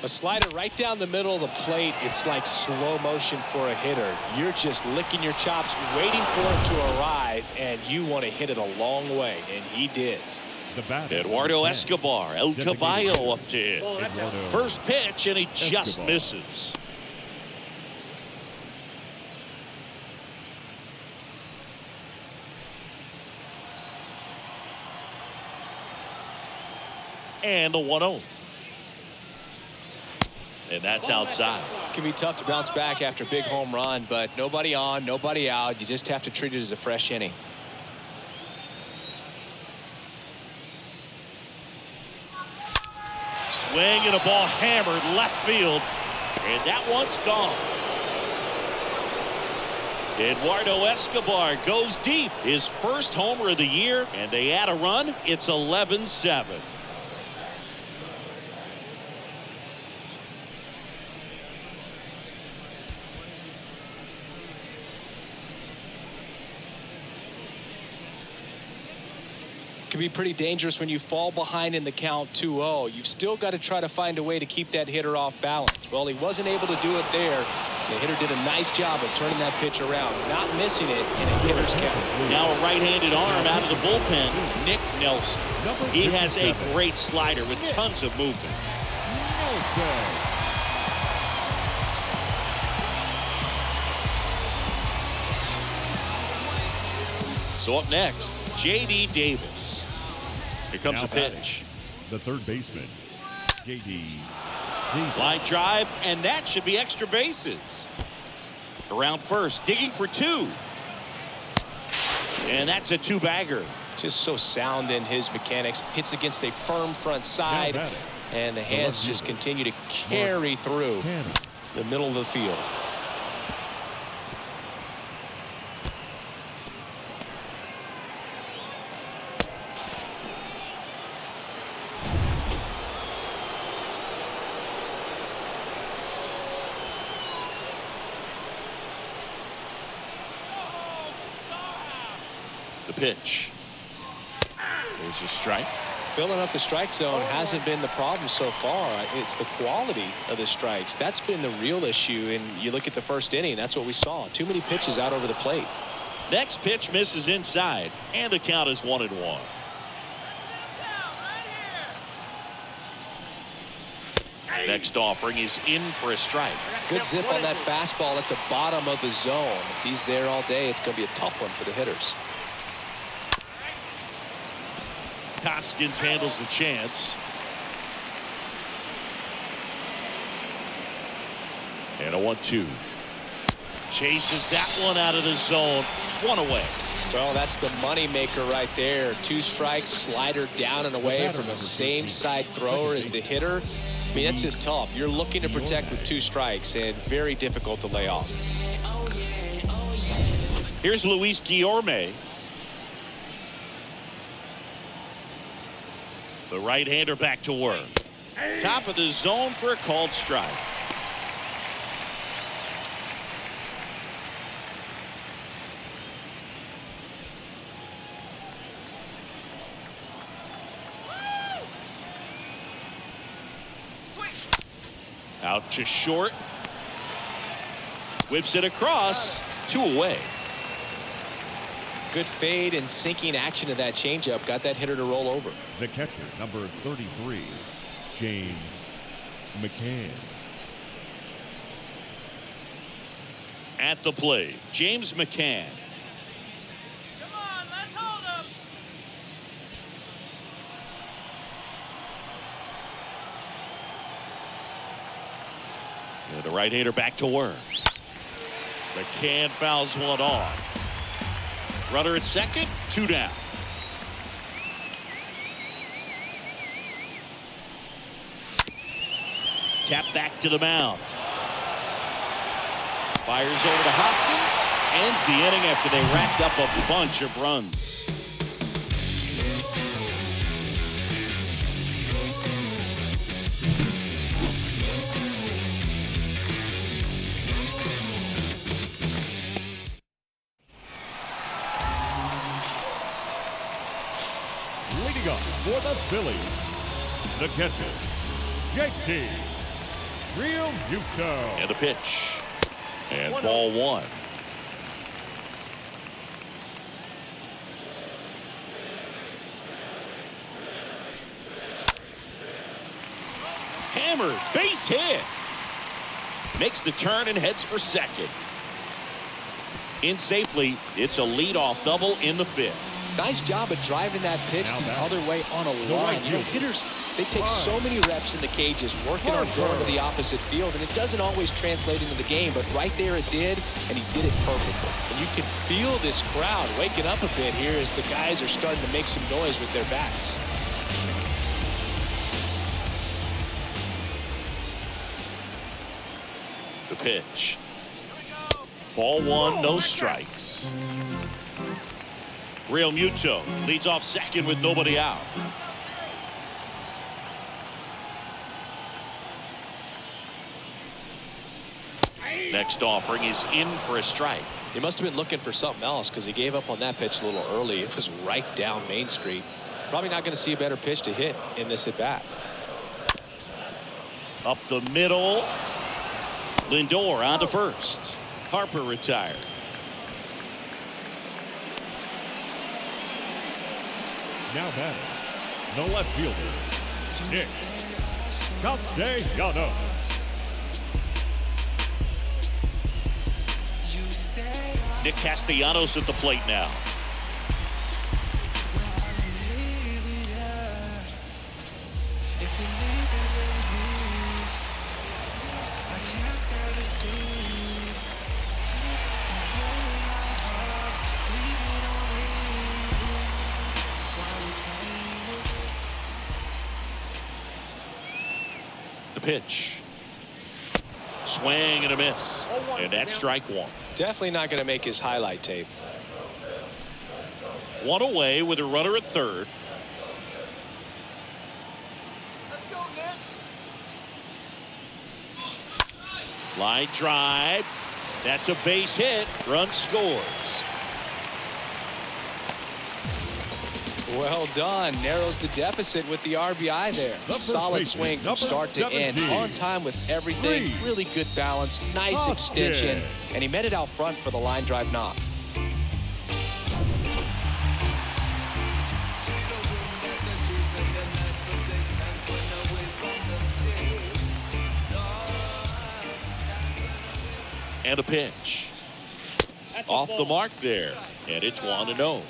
Speaker 2: A slider right down the middle of the plate. It's like slow motion for a hitter. You're just licking your chops, waiting for it to arrive, and you want to hit it a long way, and he did.
Speaker 1: Eduardo Escobar, El Caballo up to hit. First pitch, and he just misses. And the 1-0. And that's outside.
Speaker 2: It can be tough to bounce back after a big home run, but nobody on, nobody out. You just have to treat it as a fresh inning.
Speaker 1: Swing and a ball hammered left field. And that one's gone. Eduardo Escobar goes deep. His first homer of the year, and they add a run. It's 11-7.
Speaker 2: Can be pretty dangerous when you fall behind in the count 2-0. You've still got to try to find a way to keep that hitter off balance. Well, he wasn't able to do it there. The hitter did a nice job of turning that pitch around, not missing it in a hitter's count.
Speaker 1: Now a right-handed arm out of the bullpen, Nick Nelson. He has a great slider with tons of movement. So up next, J.D. Davis. Here comes a pitch.
Speaker 3: The third baseman, J.D.
Speaker 1: Line drive, and that should be extra bases. Around first, digging for two. And that's a two-bagger.
Speaker 2: Just so sound in his mechanics. Hits against a firm front side, and the hands just continue to carry through the middle of the field.
Speaker 1: The pitch. There's a strike.
Speaker 2: Filling up the strike zone hasn't been the problem so far. It's the quality of the strikes. That's been the real issue. And you look at the first inning, that's what we saw. Too many pitches out over the plate.
Speaker 1: Next pitch misses inside, and the count is 1-1. Next offering is in for a strike.
Speaker 2: Good zip on that fastball at the bottom of the zone. If he's there all day, it's going to be a tough one for the hitters.
Speaker 1: Hoskins handles the chance. And a 1-2. Chases that one out of the zone. One away.
Speaker 2: Well, that's the money maker right there. Two strikes, slider down and away from the same side thrower as the hitter. I mean, that's just tough. You're looking to protect with two strikes, and very difficult to lay off.
Speaker 1: Here's Luis Guillorme. The right-hander back to work. Top of the zone for a called strike. Out to short. Whips it across. Two away.
Speaker 2: Good fade and sinking action of that changeup. Got that hitter to roll over.
Speaker 3: The catcher, number 33, James McCann.
Speaker 1: At the plate, James McCann.
Speaker 4: Come on, let's hold him.
Speaker 1: And the right-hander back to work. McCann fouls one off. Runner at second, two down. Tap back to the mound. Fires over to Hoskins. Ends the inning after they racked up a bunch of runs.
Speaker 3: Leading up for the Phillies, the catcher, JT Realmuto.
Speaker 1: And the pitch. And ball one. Hammered, base hit. Makes the turn and heads for second. In safely, it's a leadoff double in the fifth.
Speaker 2: Nice job of driving that pitch the other way on a line. You know, hitters, they take so many reps in the cages working on going to the opposite field, and it doesn't always translate into the game, but right there it did, and he did it perfectly. And you can feel this crowd waking up a bit here as the guys are starting to make some noise with their bats.
Speaker 1: The pitch. Ball one, no strikes. Real Muto leads off second with nobody out. Next offering is in for a strike.
Speaker 2: He must have been looking for something else because he gave up on that pitch a little early. It was right down Main Street. Probably not going to see a better pitch to hit in this at bat.
Speaker 1: Up the middle. Lindor on to first. Harper retired.
Speaker 3: Now batting, the left fielder, Nick Castellanos.
Speaker 1: Nick Castellanos at the plate now. The pitch. Swing and a miss. And that's strike one.
Speaker 2: Definitely not going to make his highlight tape.
Speaker 1: One away with a runner at third.
Speaker 6: Let's go, Nick.
Speaker 1: Line drive. That's a base hit. Run scores.
Speaker 2: Well done. Narrows the deficit with the RBI there. Solid swing from start to end. On time with everything. Really good balance. Nice extension. And he met it out front for the line drive knock.
Speaker 1: And a pitch. Off the mark there. And it's 1-0.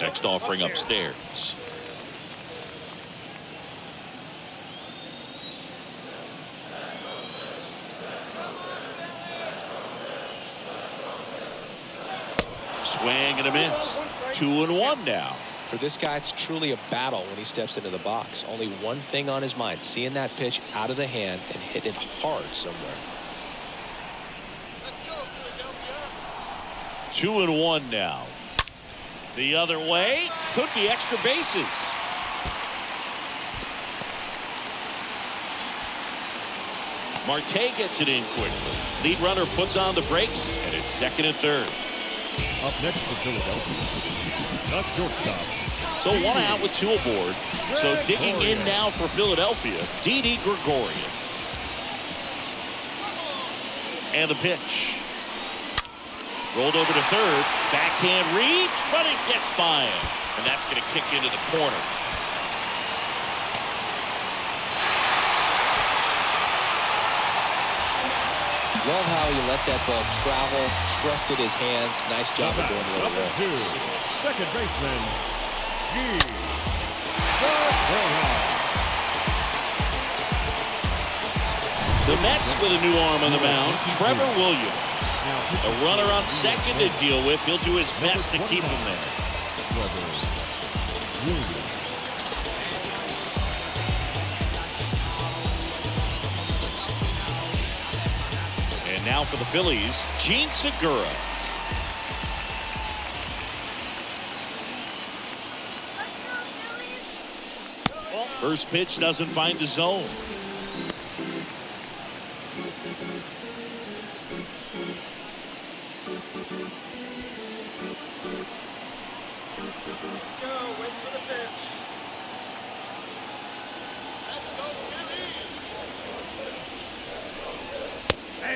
Speaker 1: Next offering upstairs. Swing and a miss. 2-1 now.
Speaker 2: For this guy, it's truly a battle when he steps into the box. Only one thing on his mind, seeing that pitch out of the hand and hit it hard somewhere.
Speaker 6: Let's go, Philadelphia.
Speaker 1: 2-1 now. The other way. Could be extra bases. Marte gets it in quickly. Lead runner puts on the brakes, and it's second and third.
Speaker 3: Up next for Philadelphia, the shortstop.
Speaker 1: So one out with two aboard. So digging in now for Philadelphia, Didi Gregorius. And the pitch. Rolled over to third. Backhand reach, but it gets by him. And that's going to kick into the corner.
Speaker 2: Love how he let that ball travel, trusted his hands. Nice job of doing a little
Speaker 3: Number
Speaker 2: work.
Speaker 3: 2, second baseman, G. Suarez.
Speaker 1: The Mets with a new arm on the mound, Trevor Williams. A runner on second to deal with. He'll do his best to keep him there.
Speaker 3: Trevor Williams.
Speaker 1: And now for the Phillies, Gene Segura. First pitch doesn't find the zone.
Speaker 6: Let's go. Wait for the pitch. Let's go, Phillies.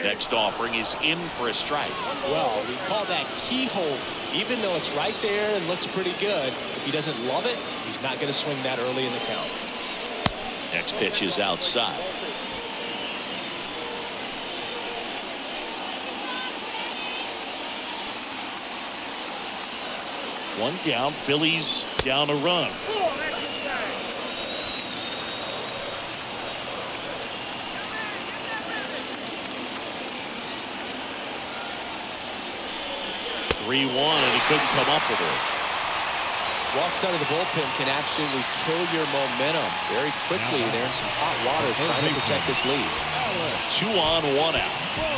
Speaker 1: Next offering is in for a strike.
Speaker 2: Well, we call that keyhole. Even though it's right there and looks pretty good, if he doesn't love it, he's not going to swing that early in the count.
Speaker 1: Next pitch is outside. One down, Phillies down a run. 3-1, and he couldn't come up with it.
Speaker 2: Walks out of the bullpen can absolutely kill your momentum very quickly. They're in some hot water trying to protect this lead.
Speaker 1: 2 on, 1 out.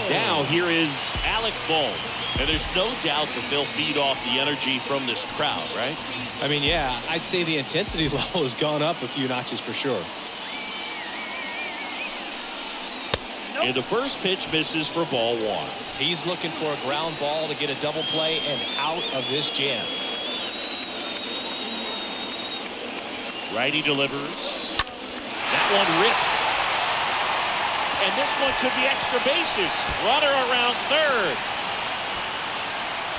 Speaker 1: Now here is Alec Bohm. And there's no doubt that they'll feed off the energy from this crowd, right?
Speaker 2: I mean, yeah, I'd say the intensity level has gone up a few notches for sure.
Speaker 1: And the first pitch misses for ball 1.
Speaker 2: He's looking for a ground ball to get a double play and out of this jam.
Speaker 1: Righty delivers. That one ripped. And this one could be extra bases. Runner around third.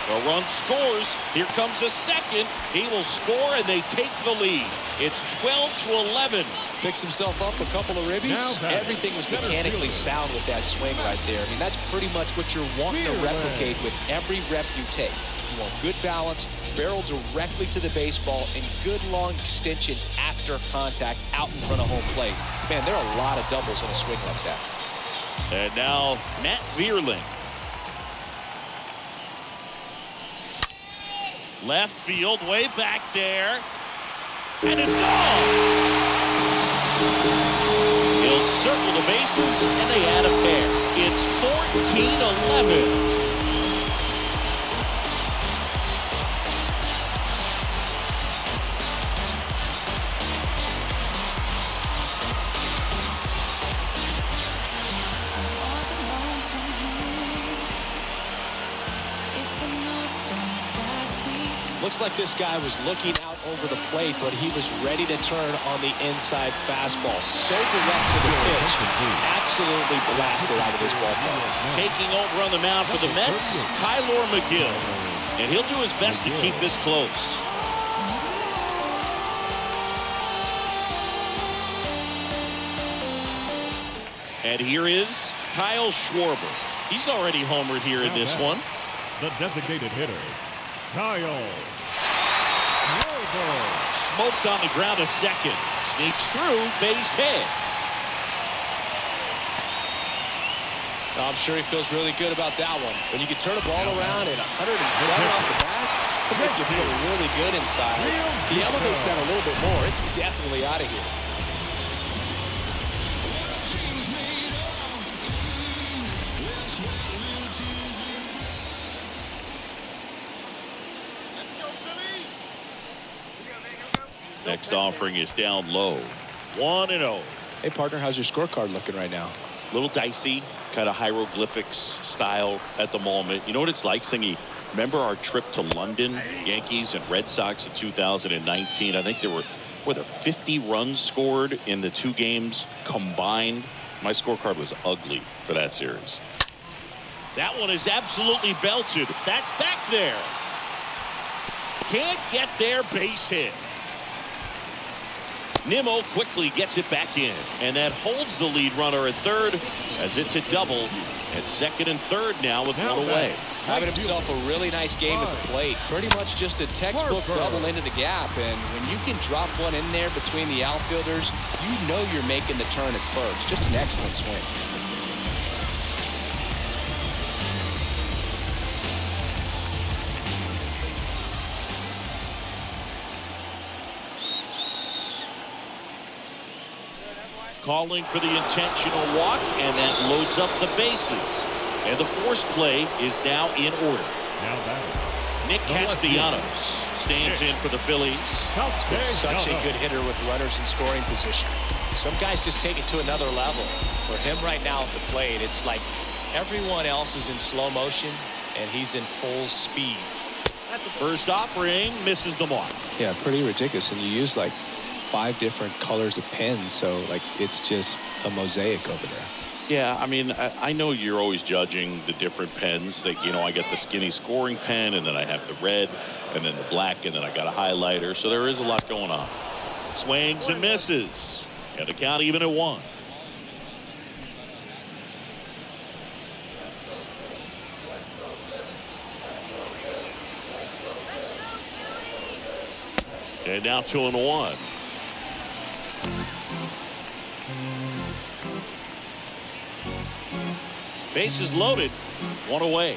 Speaker 1: The run scores. Here comes a second. He will score, and they take the lead. It's 12-11.
Speaker 2: Picks himself up a couple of ribbies. Everything was mechanically sound with that swing right there. I mean, that's pretty much what you're wanting to replicate with every rep you take. You want good balance, barrel directly to the baseball, and good long extension after contact out in front of home plate. Man, there are a lot of doubles in a swing like that.
Speaker 1: And now Matt Vierling. Left field, way back there. And it's gone. He'll circle the bases, and they add a pair. It's 14-11.
Speaker 2: Looks like this guy was looking out over the plate, but he was ready to turn on the inside fastball. So direct to the pitch. Absolutely blasted out of this ballpark.
Speaker 1: Taking over on the mound for the Mets, Tyler McGill. And he'll do his best to keep this close. And here is Kyle Schwarber. He's already homered here in this one.
Speaker 3: The designated hitter, Kyle.
Speaker 1: Smoked on the ground a second. Sneaks through, base hit.
Speaker 2: I'm sure he feels really good about that one. When you can turn a ball around at 107 off the bat, it's going to make you feel really good inside. He elevates that a little bit more. It's definitely out of here.
Speaker 1: Next offering is down low. 1-0.
Speaker 2: Hey, partner, how's your scorecard looking right now?
Speaker 1: Little dicey, kind of hieroglyphics style at the moment. You know what it's like, Singy? Remember our trip to London, Yankees and Red Sox in 2019? I think there were 50 runs scored in the 2 games combined. My scorecard was ugly for that series. That one is absolutely belted. That's back there. Can't get there, base hit. Nimmo quickly gets it back in, and that holds the lead runner at third as it's a double at second and third now with one away.
Speaker 2: Having himself a really nice game at the plate. Pretty much just a textbook double into the gap, and when you can drop one in there between the outfielders, you know you're making the turn at first. Just an excellent swing.
Speaker 1: Calling for the intentional walk, and that loads up the bases. And the force play is now in order. Nick Castellanos stands in for the Phillies.
Speaker 2: He's been such a good hitter with runners in scoring position. Some guys just take it to another level. For him right now at the plate, it's like everyone else is in slow motion, and he's in full speed.
Speaker 1: First offering misses the mark.
Speaker 2: Yeah, pretty ridiculous. And you use like 5 different colors of pens, so like it's just a mosaic over there.
Speaker 1: Yeah, I mean, I know you're always judging the different pens. That, you know, I got the skinny scoring pen, and then I have the red, and then the black, and then I got a highlighter. So there is a lot going on. Swings and misses. Got the count even at 1. And now 2-1. Bases loaded. 1 away.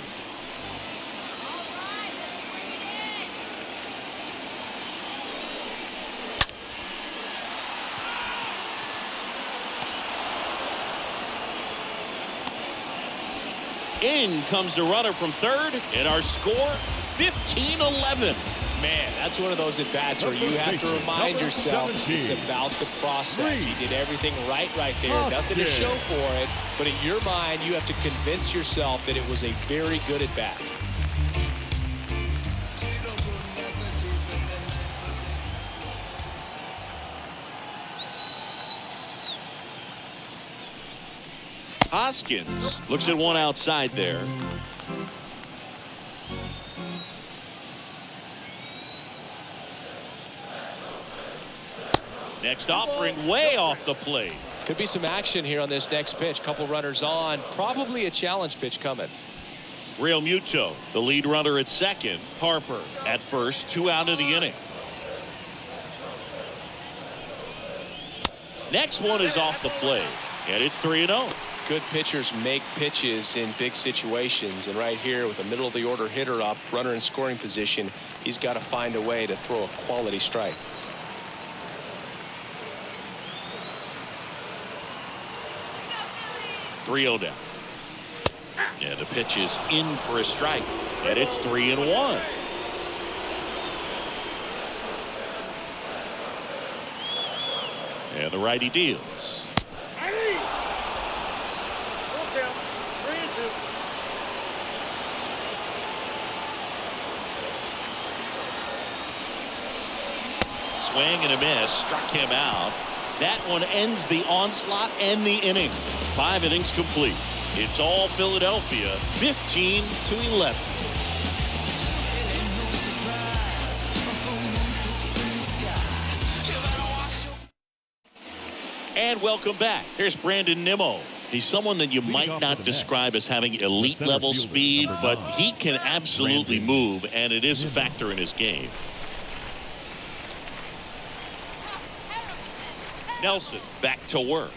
Speaker 1: In comes the runner from third, and our score 15-11.
Speaker 2: Man, that's one of those at bats where you have to remind yourself it's about the process. He did everything right there. Nothing to show for it, but in your mind, you have to convince yourself that it was a very good at bat.
Speaker 1: Hoskins looks at one outside there. Next offering way off the plate.
Speaker 2: Could be some action here on this next pitch. Couple runners on. Probably a challenge pitch coming.
Speaker 1: Real Muto, the lead runner at second. Harper at first. 2 out of the inning. Next one is off the plate, and it's 3-0.
Speaker 2: Good pitchers make pitches in big situations, and right here with the middle of the order hitter up, runner in scoring position, he's got to find a way to throw a quality strike.
Speaker 1: Three-0 down. And the pitch is in for a strike, and it's 3-1. And the righty deals. Swing and a miss, struck him out. That one ends the onslaught and the inning. 5 innings complete. It's all Philadelphia, 15-11. And welcome back. Here's Brandon Nimmo. He's someone that you might not describe as having elite level speed, but he can absolutely move, and it is a factor in his game. Nelson back to work.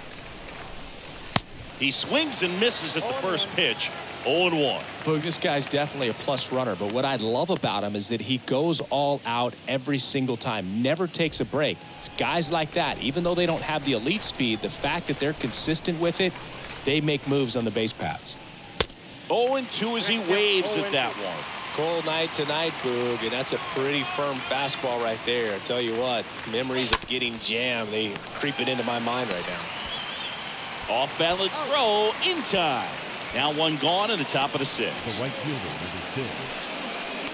Speaker 1: He swings and misses at the first pitch. 0-1.
Speaker 2: Look, this guy's definitely a plus runner, but what I love about him is that he goes all out every single time, never takes a break. It's guys like that, even though they don't have the elite speed, the fact that they're consistent with it, they make moves on the base paths.
Speaker 1: 0-2 as he waves at that one.
Speaker 2: Cold night tonight, Boog, and that's a pretty firm fastball right there. I tell you what, memories of getting jammed, they creeping into my mind right now.
Speaker 1: Off balance throw in time. Now one gone in the top of the 6th.
Speaker 3: The right fielder, number 6,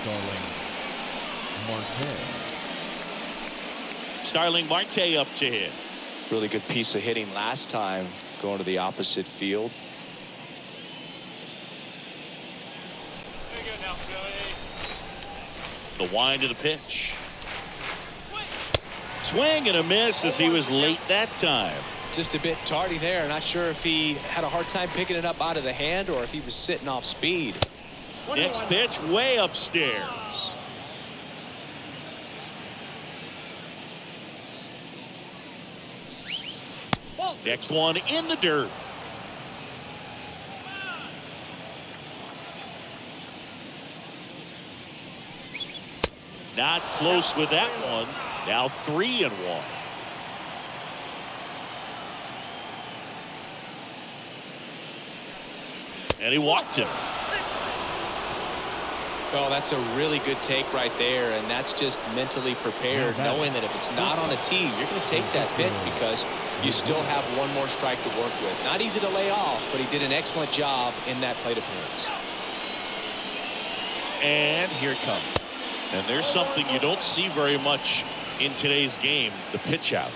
Speaker 3: Starling Marte.
Speaker 1: Starling Marte up to hit.
Speaker 2: Really good piece of hitting last time, going to the opposite field.
Speaker 1: The wind of the pitch. Swing and a miss as he was late that time.
Speaker 2: Just a bit tardy there. Not sure if he had a hard time picking it up out of the hand or if he was sitting off speed.
Speaker 1: Next pitch way upstairs. Next one in the dirt. Not close with that one. Now 3-1. And he walked him.
Speaker 2: Oh, that's a really good take right there, and that's just mentally prepared, knowing that if it's not on a tee, you're going to take that pitch because you still have one more strike to work with. Not easy to lay off, but he did an excellent job in that plate appearance.
Speaker 1: And here it comes. And there's something you don't see very much in today's game, the pitch out.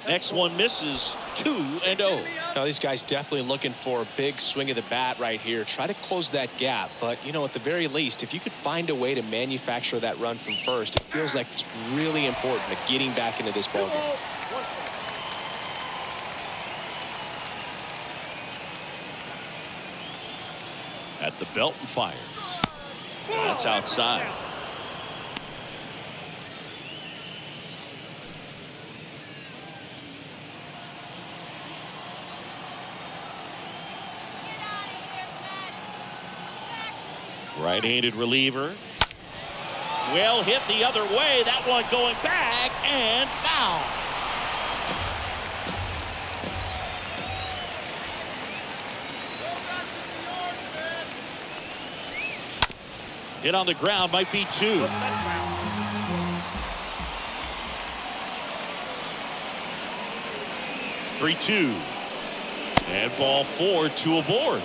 Speaker 1: Next one misses. 2-0.
Speaker 2: Now these guys definitely looking for a big swing of the bat right here. Try to close that gap. But, you know, at the very least, if you could find a way to manufacture that run from first, it feels like it's really important to getting back into this ballgame.
Speaker 1: At the belt and fires. And that's outside. Right-handed reliever. Well hit the other way. That one going back and foul. Hit on the ground, might be 2. Three-2. And ball 4, 2 aboard.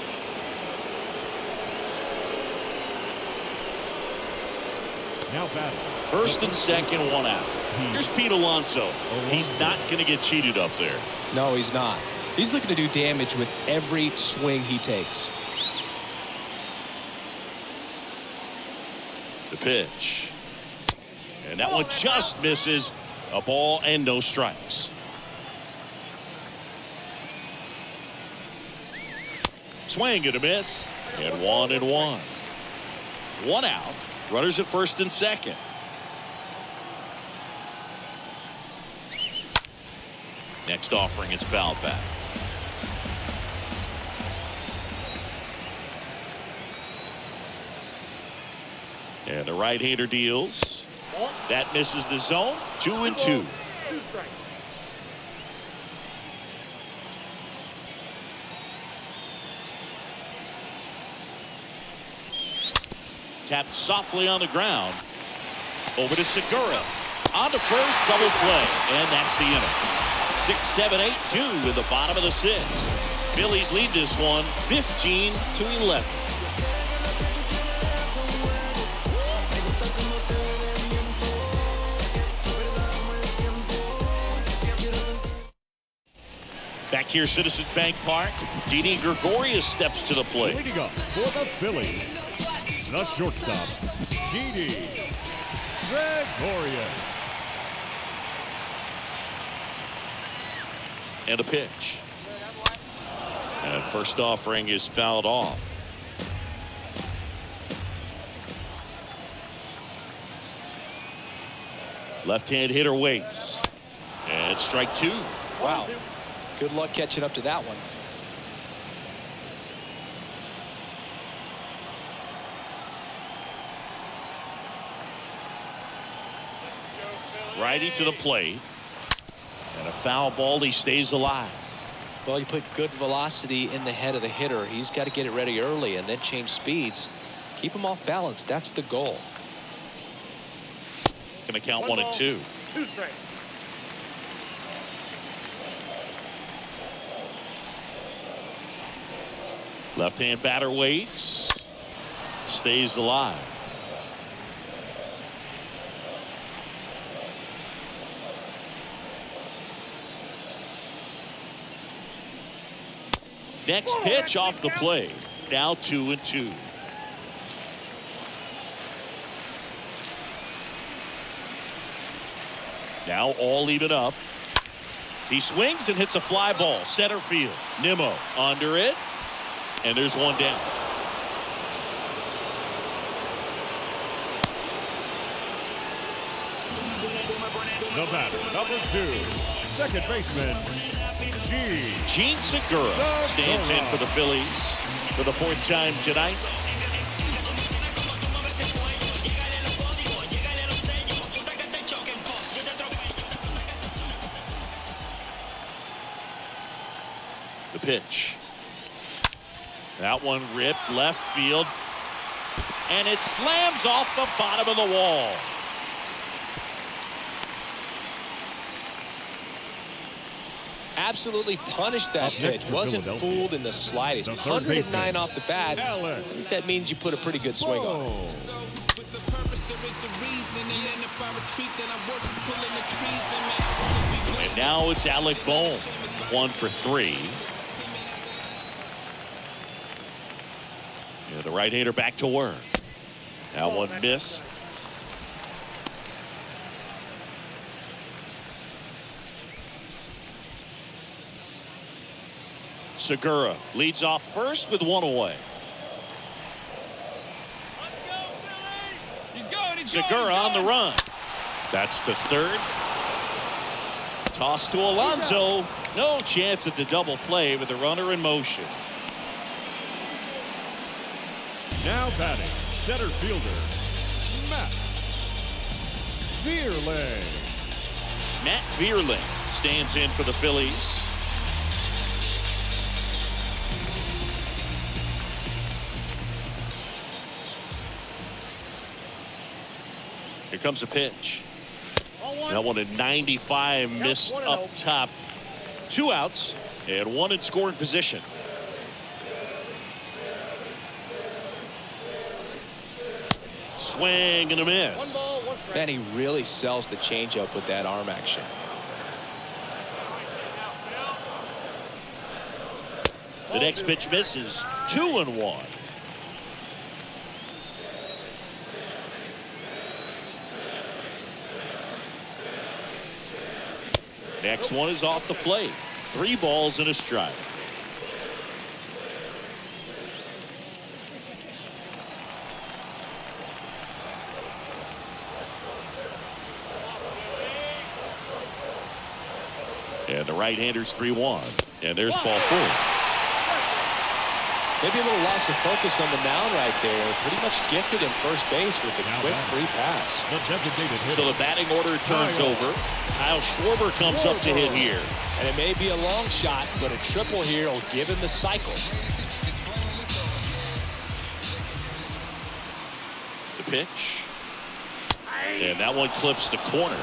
Speaker 3: Now batting.
Speaker 1: First and second, 1 out. Here's Pete Alonso. He's not going to get cheated up there.
Speaker 2: No, he's not. He's looking to do damage with every swing he takes.
Speaker 1: The pitch. And that one just misses. A ball and no strikes. Swing and a miss. And 1-1. 1 out. Runners at first and second. Next offering is fouled back. And the right-hander deals. That misses the zone. 2-2. Tapped softly on the ground. Over to Segura. On to first, double play. And that's the inning. 6, 7, 8, 2 in the bottom of the 6th. Phillies lead this one 15-11. Back here, Citizens Bank Park. Didi Gregorius steps to the plate.
Speaker 3: Leading up for the Phillies, the shortstop, Didi Gregorius.
Speaker 1: And a pitch. And first offering is fouled off. Left-hand hitter waits. And strike 2.
Speaker 2: Wow. Good luck catching up to that one.
Speaker 1: Righty to the plate. And a foul ball. He stays alive.
Speaker 2: Well, you put good velocity in the head of the hitter. He's got to get it ready early and then change speeds. Keep him off balance. That's the goal.
Speaker 1: Going to count 1-2.
Speaker 4: 2 strikes.
Speaker 1: Left-hand batter waits. Stays alive. Next pitch off the plate. Now 2-2. Now all even up. He swings and hits a fly ball. Center field. Nimmo under it. And there's one down.
Speaker 3: The batter, number 2, second baseman,
Speaker 1: Gene Segura stands in for the Phillies for the 4th time tonight. The pitch. That one ripped left field. And it slams off the bottom of the wall.
Speaker 2: Absolutely punished that pitch. Wasn't fooled in the slightest. 109 off the bat. I think that means you put a pretty good swing on it.
Speaker 5: it's a reason. And then if I retreat, then I work is pulling the trees. And man, I wanna be great.
Speaker 1: And now it's Alec Bohm, 1 for 3. Yeah, the right-hander back to work. That one missed. Segura leads off first with 1 away. Segura on the run. That's to third. Toss to Alonso. No chance at the double play with the runner in motion.
Speaker 3: Now batting, center fielder, Matt Vierling.
Speaker 1: Matt Vierling stands in for the Phillies. Here comes a pitch. That one at 95, missed up top. 2 outs and 1 in scoring position. Swing and a miss.
Speaker 2: Man, he really sells the changeup with that arm action.
Speaker 1: The next pitch misses. 2-1. Next one is off the plate. 3 balls and a strike. And the right-hander's 3-1. And there's ball 4.
Speaker 2: Maybe a little loss of focus on the mound right there. Pretty much gifted him first base with a quick free pass.
Speaker 1: So the batting order turns over. Kyle Schwarber comes up to hit here.
Speaker 2: And it may be a long shot, but a triple here will give him the cycle.
Speaker 1: The pitch. And that one clips the corner.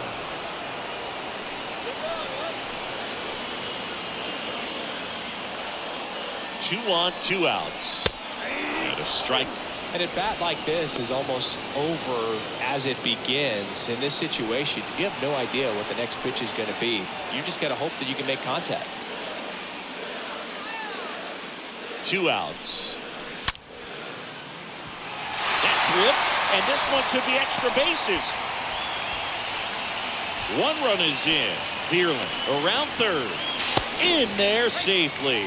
Speaker 1: Two on, 2 outs. And a strike.
Speaker 2: And a bat like this is almost over as it begins. In this situation, you have no idea what the next pitch is going to be. You just got to hope that you can make contact.
Speaker 1: 2 outs. That's ripped, and this one could be extra bases. 1 run is in. Vierling around third. In there safely.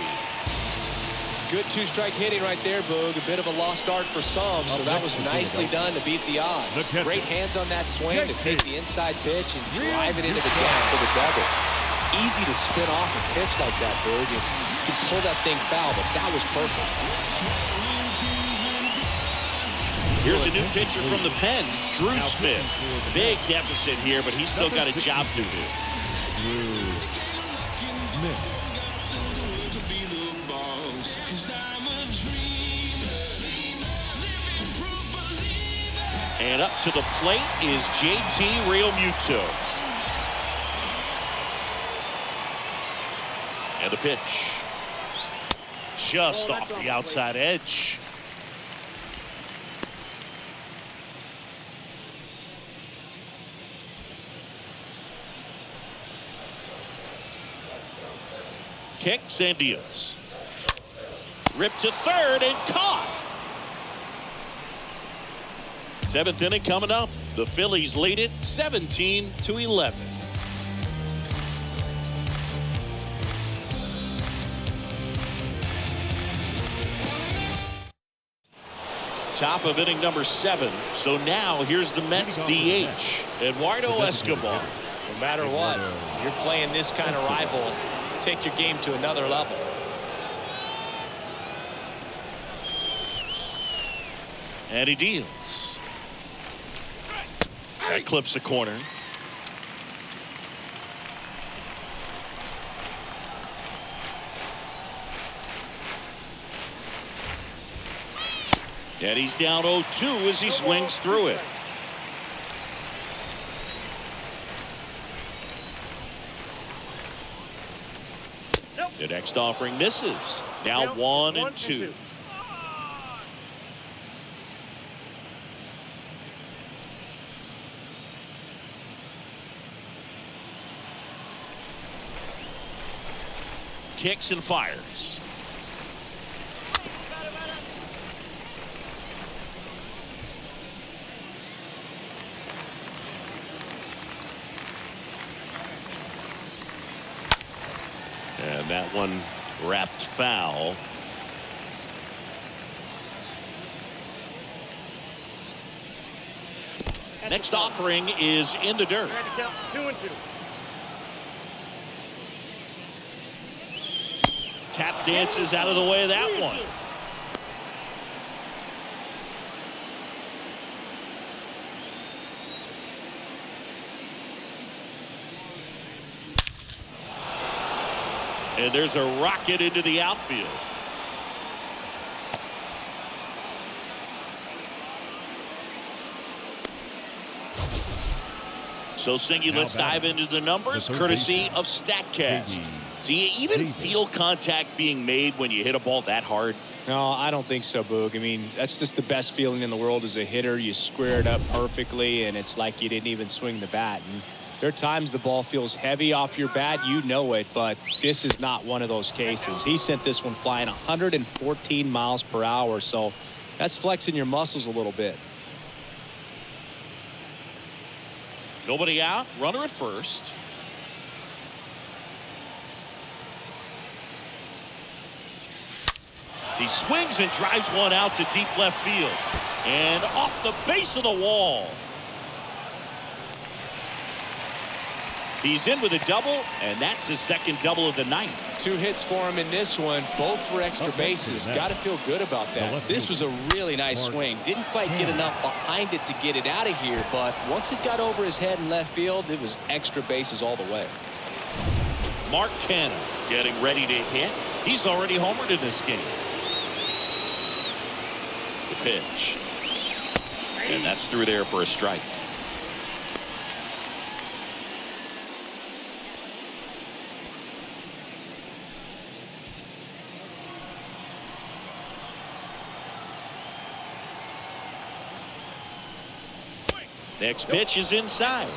Speaker 2: Good 2-strike hitting right there, Boog. A bit of a lost start for some, so that was nicely done to beat the odds. Great hands on that swing to take the inside pitch and drive it into the gap for the double. It's easy to spin off a pitch like that, Boog. You can pull that thing foul, but that was perfect.
Speaker 1: Here's a new pitcher from the pen, Drew Smith. Big deficit here, but he's still got a job to do.
Speaker 3: Drew Smith.
Speaker 1: And up to the plate is JT Realmuto. And the pitch. Just off the outside edge. Kicks and deals. Ripped to third and caught. 7th inning coming up. The Phillies lead it 17-11. Top of inning number 7. So now here's the Mets DH, Eduardo Escobar.
Speaker 2: No matter what, you're playing this kind of rival, take your game to another level.
Speaker 1: And he deals. That clips the corner. And he's down 0-2 as he swings through it. The next offering misses. Now 1-2. kicks and fires. And that one wrapped foul. Next offering is in the dirt.
Speaker 4: 2-2.
Speaker 1: Tap dances out of the way of that one. And there's a rocket into the outfield. So, Singy, let's dive into the numbers, courtesy of StatCast. Do you even feel contact being made when you hit a ball that hard?
Speaker 2: No, I don't think so, Boog. I mean, that's just the best feeling in the world as a hitter. You square it up perfectly, and it's like you didn't even swing the bat. And there are times the ball feels heavy off your bat. You know it, but this is not one of those cases. He sent this one flying 114 miles per hour, so that's flexing your muscles a little bit.
Speaker 1: Nobody out, runner at first. He swings and drives one out to deep left field. And off the base of the wall. He's in with a double, and that's his second double of the night.
Speaker 2: 2 hits for him in this one, both for extra bases. Got to feel good about that. This was a really nice swing. Didn't quite get enough behind it to get it out of here, but once it got over his head in left field, it was extra bases all the way.
Speaker 1: Mark Canha getting ready to hit. He's already homered in this game. The pitch. And that's through there for a strike. Next pitch is inside.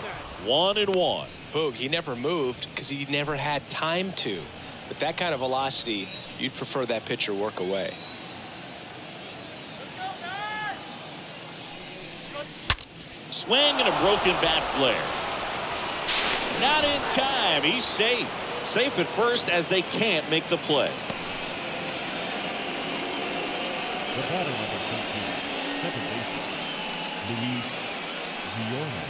Speaker 1: 1-1.
Speaker 2: Boog, he never moved because he never had time to. But that kind of velocity, you'd prefer that pitcher work away.
Speaker 1: Swing and a broken bat flare. Not in time. He's safe. Safe at first as they can't make the play.
Speaker 3: The batter number 13, second baseman, Luis Guillorme.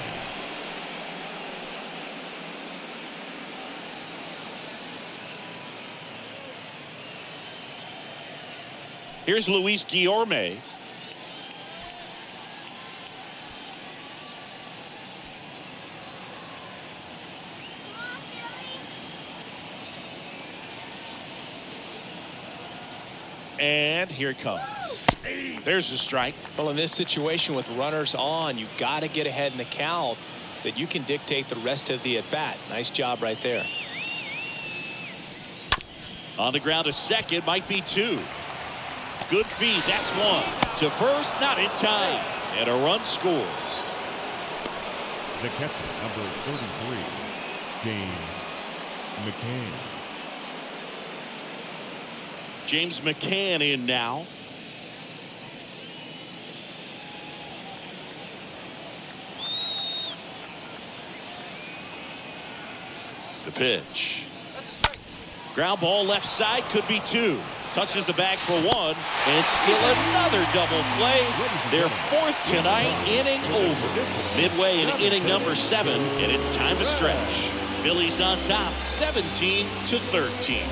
Speaker 1: Here's Luis Guillorme. And here it comes. There's a strike.
Speaker 2: Well, in this situation with runners on, you got to get ahead in the count so that you can dictate the rest of the at-bat. Nice job right there.
Speaker 1: On the ground to second, might be 2. Good feed, that's 1. To first, not in time. And a run scores.
Speaker 3: The catcher, number 33, James McCann.
Speaker 1: James McCann in now. The pitch. Ground ball left side, could be 2. Touches the bag for 1, and still another double play. Their 4th tonight, inning over. Midway in inning number 7, and it's time to stretch. Phillies on top, 17-13.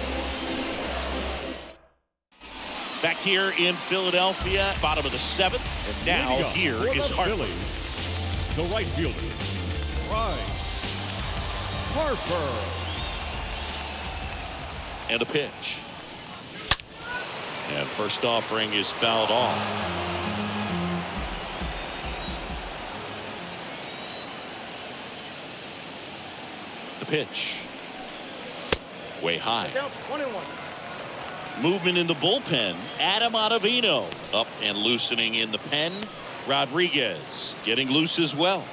Speaker 1: Back here in Philadelphia, bottom of the 7th, and now here is Harper.
Speaker 3: The right fielder, Bryce Harper.
Speaker 1: And a pitch. And first offering is fouled off. The pitch. Way high.
Speaker 4: 1-1.
Speaker 1: Movement in the bullpen. Adam Ottavino up and loosening in the pen. Rodriguez getting loose as well.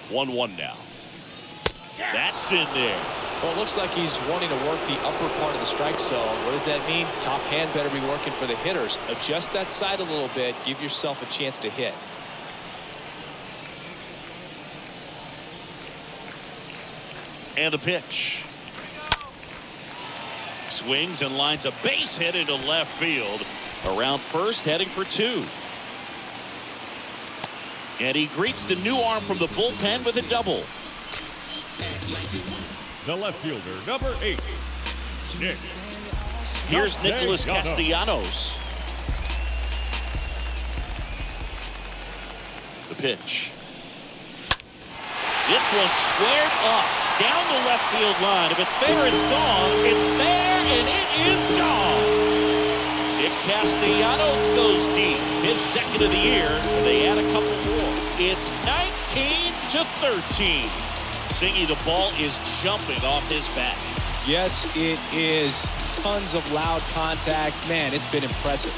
Speaker 1: 1-1 now. That's in there.
Speaker 2: Well, it looks like he's wanting to work the upper part of the strike zone. What does that mean? Top hand better be working for the hitters. Adjust that side a little bit. Give yourself a chance to hit.
Speaker 1: And the pitch. Swings and lines a base hit into left field. Around first, heading for 2. And he greets the new arm from the bullpen with a double.
Speaker 3: The left fielder, number 8, Nick.
Speaker 1: Here's Nicholas
Speaker 3: Taijuan.
Speaker 1: Castellanos. The pitch. This one squared up down the left field line. If it's fair, it's gone. It's fair, and it is gone. Nick Castellanos goes deep. His second of the year. They add a couple more. It's 19-13. Singy, the ball is jumping off his bat.
Speaker 2: Yes, it is. Tons of loud contact. Man, it's been impressive.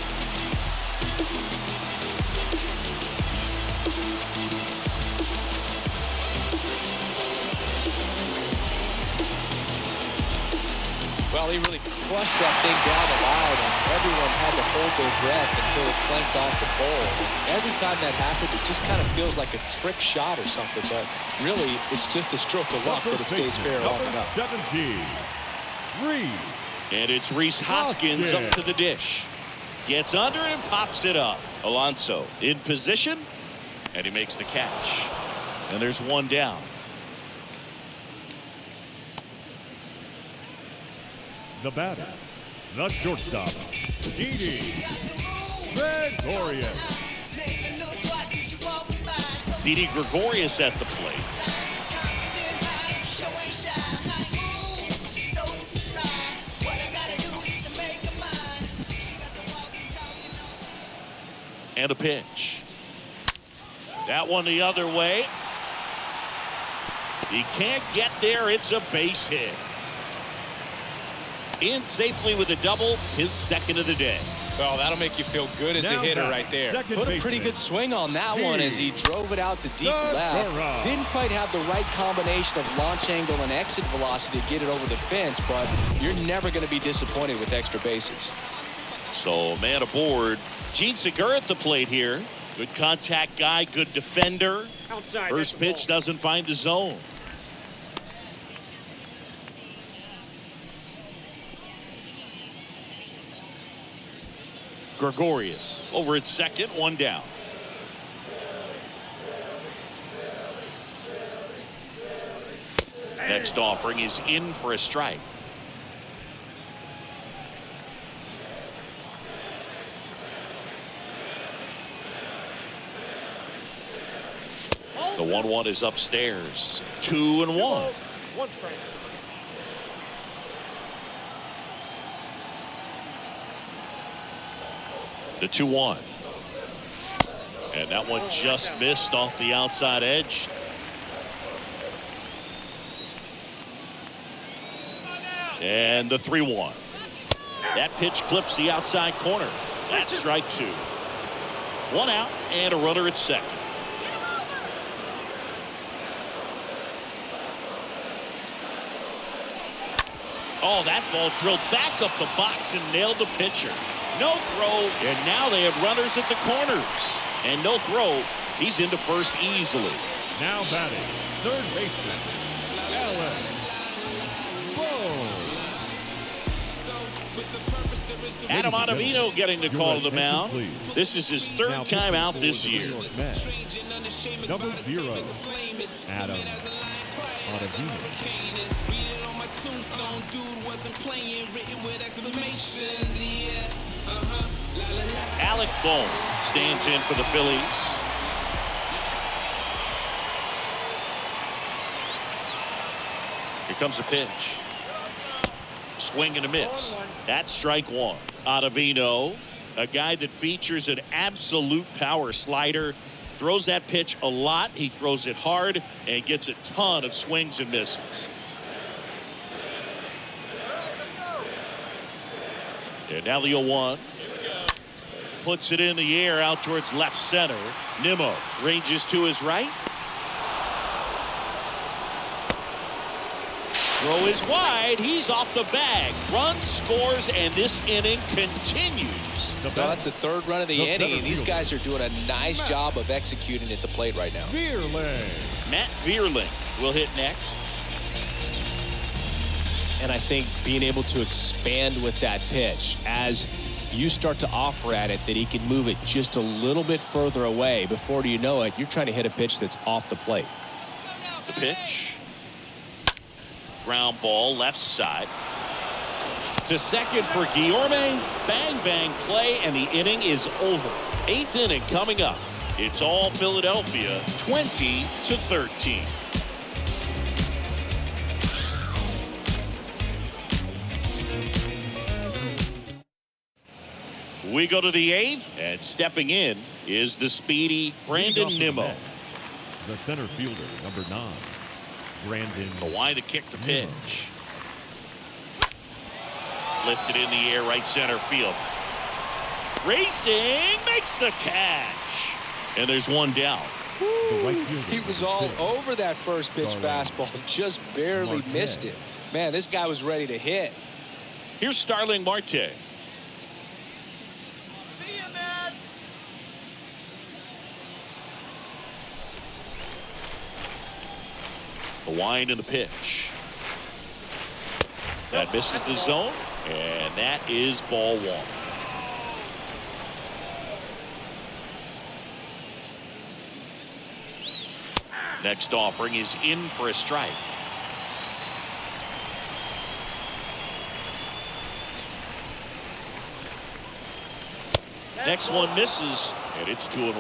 Speaker 2: Well, he really crushed that thing down the line, and everyone had to hold their breath until it clanked off the pole. Every time that happens, it just kind of feels like a trick shot or something, but really, it's just a stroke of luck that it stays fair long enough.
Speaker 3: 17, Reese.
Speaker 1: And it's Rhys Hoskins up to the dish. Gets under it and pops it up. Alonso in position, and he makes the catch. And there's one down.
Speaker 3: The batter, the shortstop, Didi Gregorius.
Speaker 1: Didi Gregorius at the plate. And a pitch. That one the other way. He can't get there. It's a base hit. In safely with a double, his second of the day.
Speaker 2: Well, that'll make you feel good as a hitter right there. Put a pretty good swing on that one as he drove it out to deep left. Didn't quite have the right combination of launch angle and exit velocity to get it over the fence, but you're never going to be disappointed with extra bases.
Speaker 1: So, man aboard. Gene Segura at the plate here. Good contact guy, good defender.
Speaker 4: Outside.
Speaker 1: First pitch doesn't find the zone. Gregorius over at second, one down. Next offering is in for a strike. The 1-1 is upstairs. 2-1.
Speaker 4: One strike.
Speaker 1: The 2-1. And that one just missed off the outside edge. And the 3-1. That pitch clips the outside corner. That's strike 2. One out and a runner at second. Oh, that ball drilled back up the box and nailed the pitcher. No throw, and now they have runners at the corners. And no throw, he's into first easily.
Speaker 3: Now batting, third baseman, Alan Bowe.
Speaker 1: Adam Ottavino getting the call to the mound. This is his third time out this year.
Speaker 3: Double 0, Adam Ottavino.
Speaker 1: Alec Bohm stands in for the Phillies. Here comes a pitch. Swing and a miss. That's strike 1. Ottavino, a guy that features an absolute power slider, throws that pitch a lot. He throws it hard and gets a ton of swings and misses. And now the 0-1. Puts it in the air out towards left center. Nimmo ranges to his right. Throw is wide. He's off the bag. Run scores, and this inning continues.
Speaker 2: Well, that's the third run of the inning. These guys are doing a nice job of executing at the plate right now.
Speaker 1: Matt Vierling will hit next.
Speaker 2: And I think being able to expand with that pitch as you start to offer at it that he can move it just a little bit further away. Before you know it, you're trying to hit a pitch that's off the plate.
Speaker 1: The pitch. Ground ball left side. To second for Guillorme. Bang, bang play, and the inning is over. 8th inning coming up. It's all Philadelphia, 20-13. We go to the 8th, and stepping in is the speedy Brandon Nimmo.
Speaker 3: The center fielder, number 9, Brandon.
Speaker 1: The wide to kick the pitch. Lifted in the air, right center field. Racing, makes the catch. And there's one down.
Speaker 2: He was all over that first pitch fastball, just barely missed it. Man, this guy was ready to hit.
Speaker 1: Here's Starling Marte.
Speaker 4: See you, man.
Speaker 1: The wind and the pitch. That misses the zone, and that is ball 1. Next offering is in for a strike. Next one misses, and it's 2-1.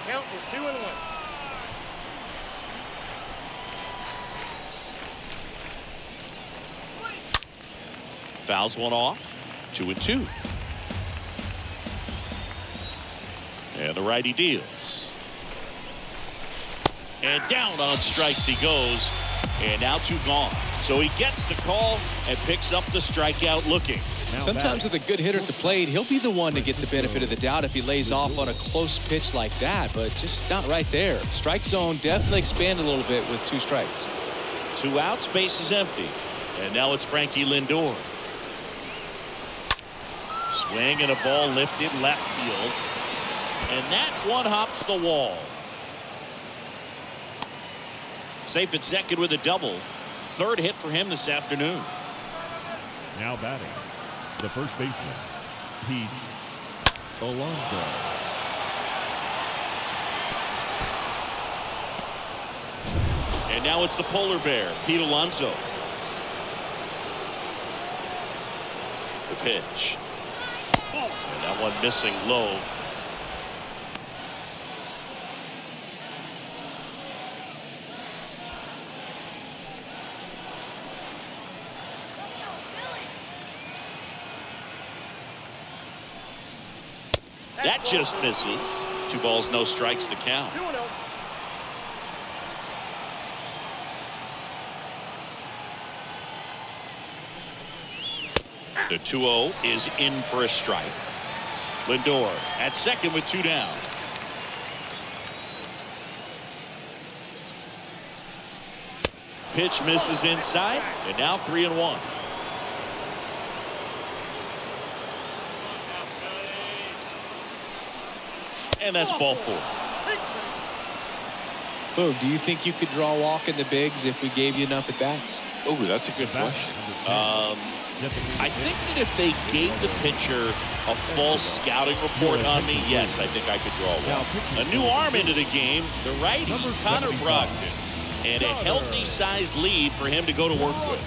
Speaker 4: Count is 2-1.
Speaker 1: Fouls one off. 2-2. And the righty deals. And down on strikes he goes. And now 2 gone. So he gets the call and picks up the strikeout looking.
Speaker 2: Sometimes with a good hitter at the plate, he'll be the one to get the benefit of the doubt if he lays off on a close pitch like that, but just not right there. Strike zone definitely expanded a little bit with 2 strikes.
Speaker 1: 2 outs, base is empty. And now it's Frankie Lindor. Swing and a ball lifted left field. And that one hops the wall. Safe at second with a double. 3rd hit for him this afternoon.
Speaker 3: Now batting, the first baseman, Pete Alonso.
Speaker 1: And now it's the polar bear, Pete Alonso. The pitch. And that one missing low. That just misses. 2 balls, no strikes to count.
Speaker 4: 2-0.
Speaker 1: The 2-0 is in for a strike. Lindor at second with 2 down. Pitch misses inside, and now 3-1. And that's ball 4.
Speaker 2: Boog, do you think you could draw a walk in the bigs if we gave you enough at bats?
Speaker 1: Oh, that's a good question. I think that if they gave the pitcher a false scouting report on me, yes, I think I could draw a walk. A new arm into the game, the righty, Connor Brogdon. And a healthy sized lead for him to go to work with.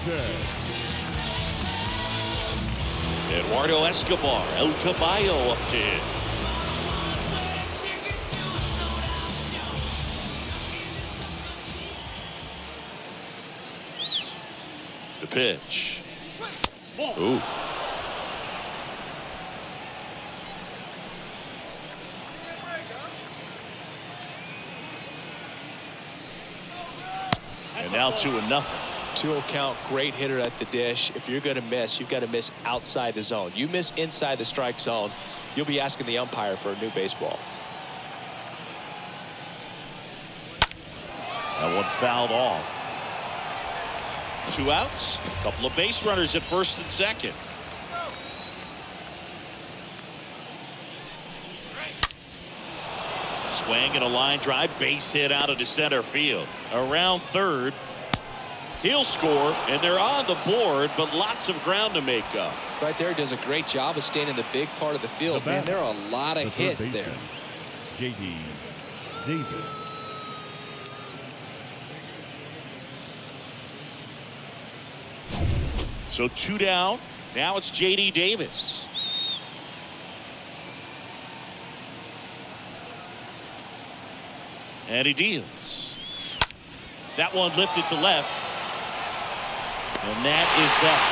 Speaker 1: Eduardo Escobar, El Caballo up to hit. The pitch. Ooh. And now 2-0.
Speaker 2: 2-0 count, great hitter at the dish. If you're going to miss, you've got to miss outside the zone. You miss inside the strike zone, you'll be asking the umpire for a new baseball.
Speaker 1: That one fouled off. 2 outs. A couple of base runners at first and second. Swing and a line drive, base hit out into center field. Around third. He'll score, and they're on the board, but lots of ground to make up.
Speaker 2: Right there, does a great job of staying in the big part of the field. Man, there are a lot of hits there.
Speaker 3: J.D. Davis.
Speaker 1: So 2 down. Now it's J.D. Davis. And he deals. That one lifted to left. And that is that.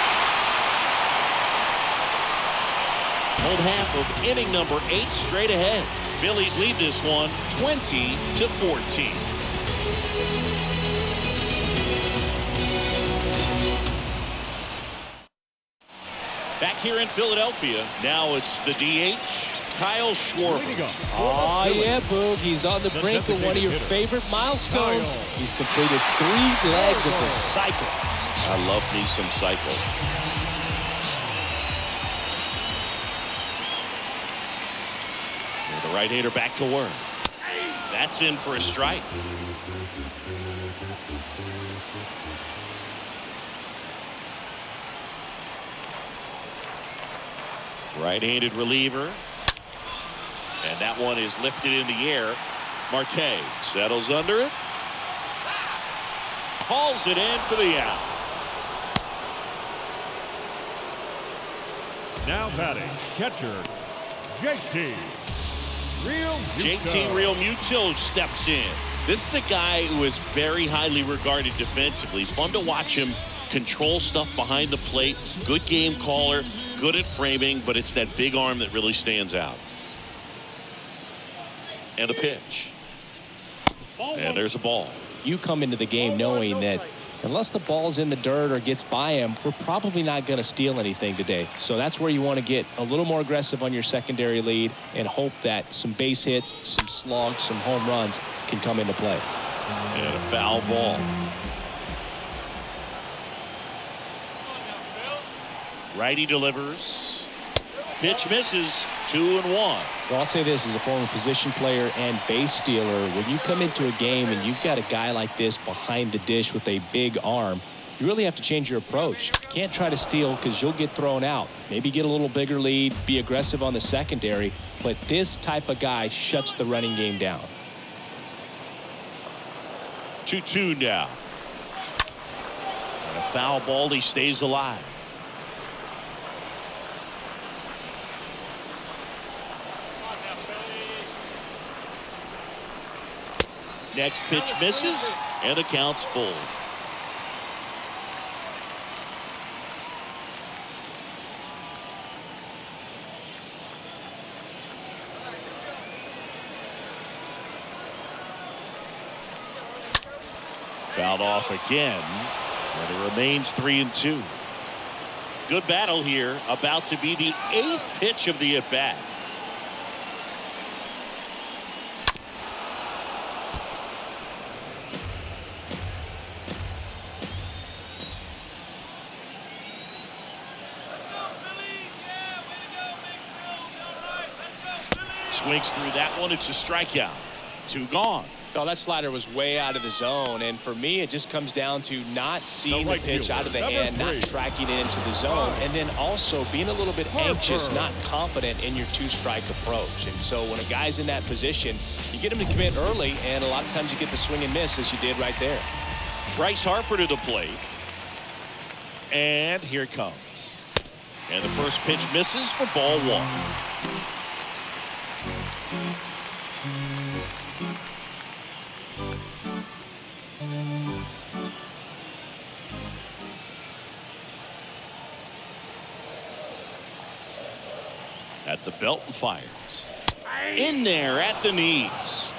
Speaker 1: Home half of inning number 8 straight ahead. Phillies lead this one 20-14. Back here in Philadelphia, now it's the DH, Kyle Schwarber.
Speaker 2: Oh, yeah, Boog. He's on the brink of one of your favorite milestones. He's completed 3 legs of the cycle.
Speaker 1: I love me some cycle. And the right-hander back to work. That's in for a strike. Right-handed reliever. And that one is lifted in the air. Marte settles under it. Hauls it in for the out.
Speaker 3: Now batting, catcher, JT
Speaker 1: Realmuto steps in. This is a guy who is very highly regarded defensively. Fun to watch him control stuff behind the plate. Good game caller, good at framing, but it's that big arm that really stands out. And a pitch. And there's a ball.
Speaker 2: You come into the game knowing that unless the ball's in the dirt or gets by him, we're probably not going to steal anything today. So that's where you want to get a little more aggressive on your secondary lead and hope that some base hits, some slugs, some home runs can come into play.
Speaker 1: And a foul ball. Righty delivers. Pitch misses. 2-1.
Speaker 2: Well, I'll say this as a former position player and base stealer. When you come into a game and you've got a guy like this behind the dish with a big arm, you really have to change your approach. You can't try to steal because you'll get thrown out. Maybe get a little bigger lead, be aggressive on the secondary, but this type of guy shuts the running game down.
Speaker 1: 2-2 now. And a foul ball. He stays alive. Next pitch misses, and the count's full. Fouled off again, and it remains 3-2. Good battle here, about to be the 8th pitch of the at-bat. Swings through that one. It's a strikeout. 2 gone.
Speaker 2: Oh, that slider was way out of the zone, and for me it just comes down to not seeing the pitch out of the hand, not tracking it into the zone, and then also being a little bit anxious, not confident in your 2-strike approach. And so when a guy's in that position, you get him to commit early, and a lot of times you get the swing and miss as you did right there.
Speaker 1: Bryce Harper to the plate. And here it comes. And the first pitch misses for ball 1. At the belt and fires. In there at the knees.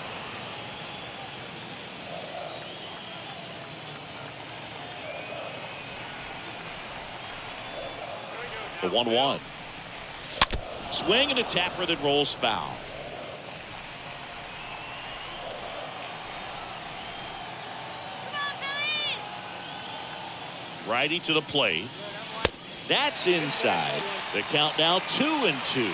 Speaker 1: The 1-1. Swing and a tapper that rolls foul. Righty to the plate. That's inside. The count now 2-2.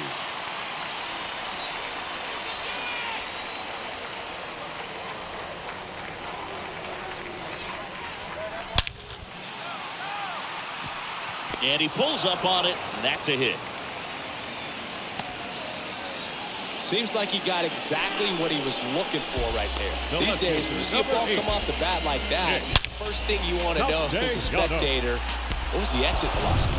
Speaker 1: And he pulls up on it, and that's a hit.
Speaker 2: Seems like he got exactly what he was looking for right there. These days, when you see a ball come off the bat like that, first thing you want to know as a spectator, what was the exit velocity?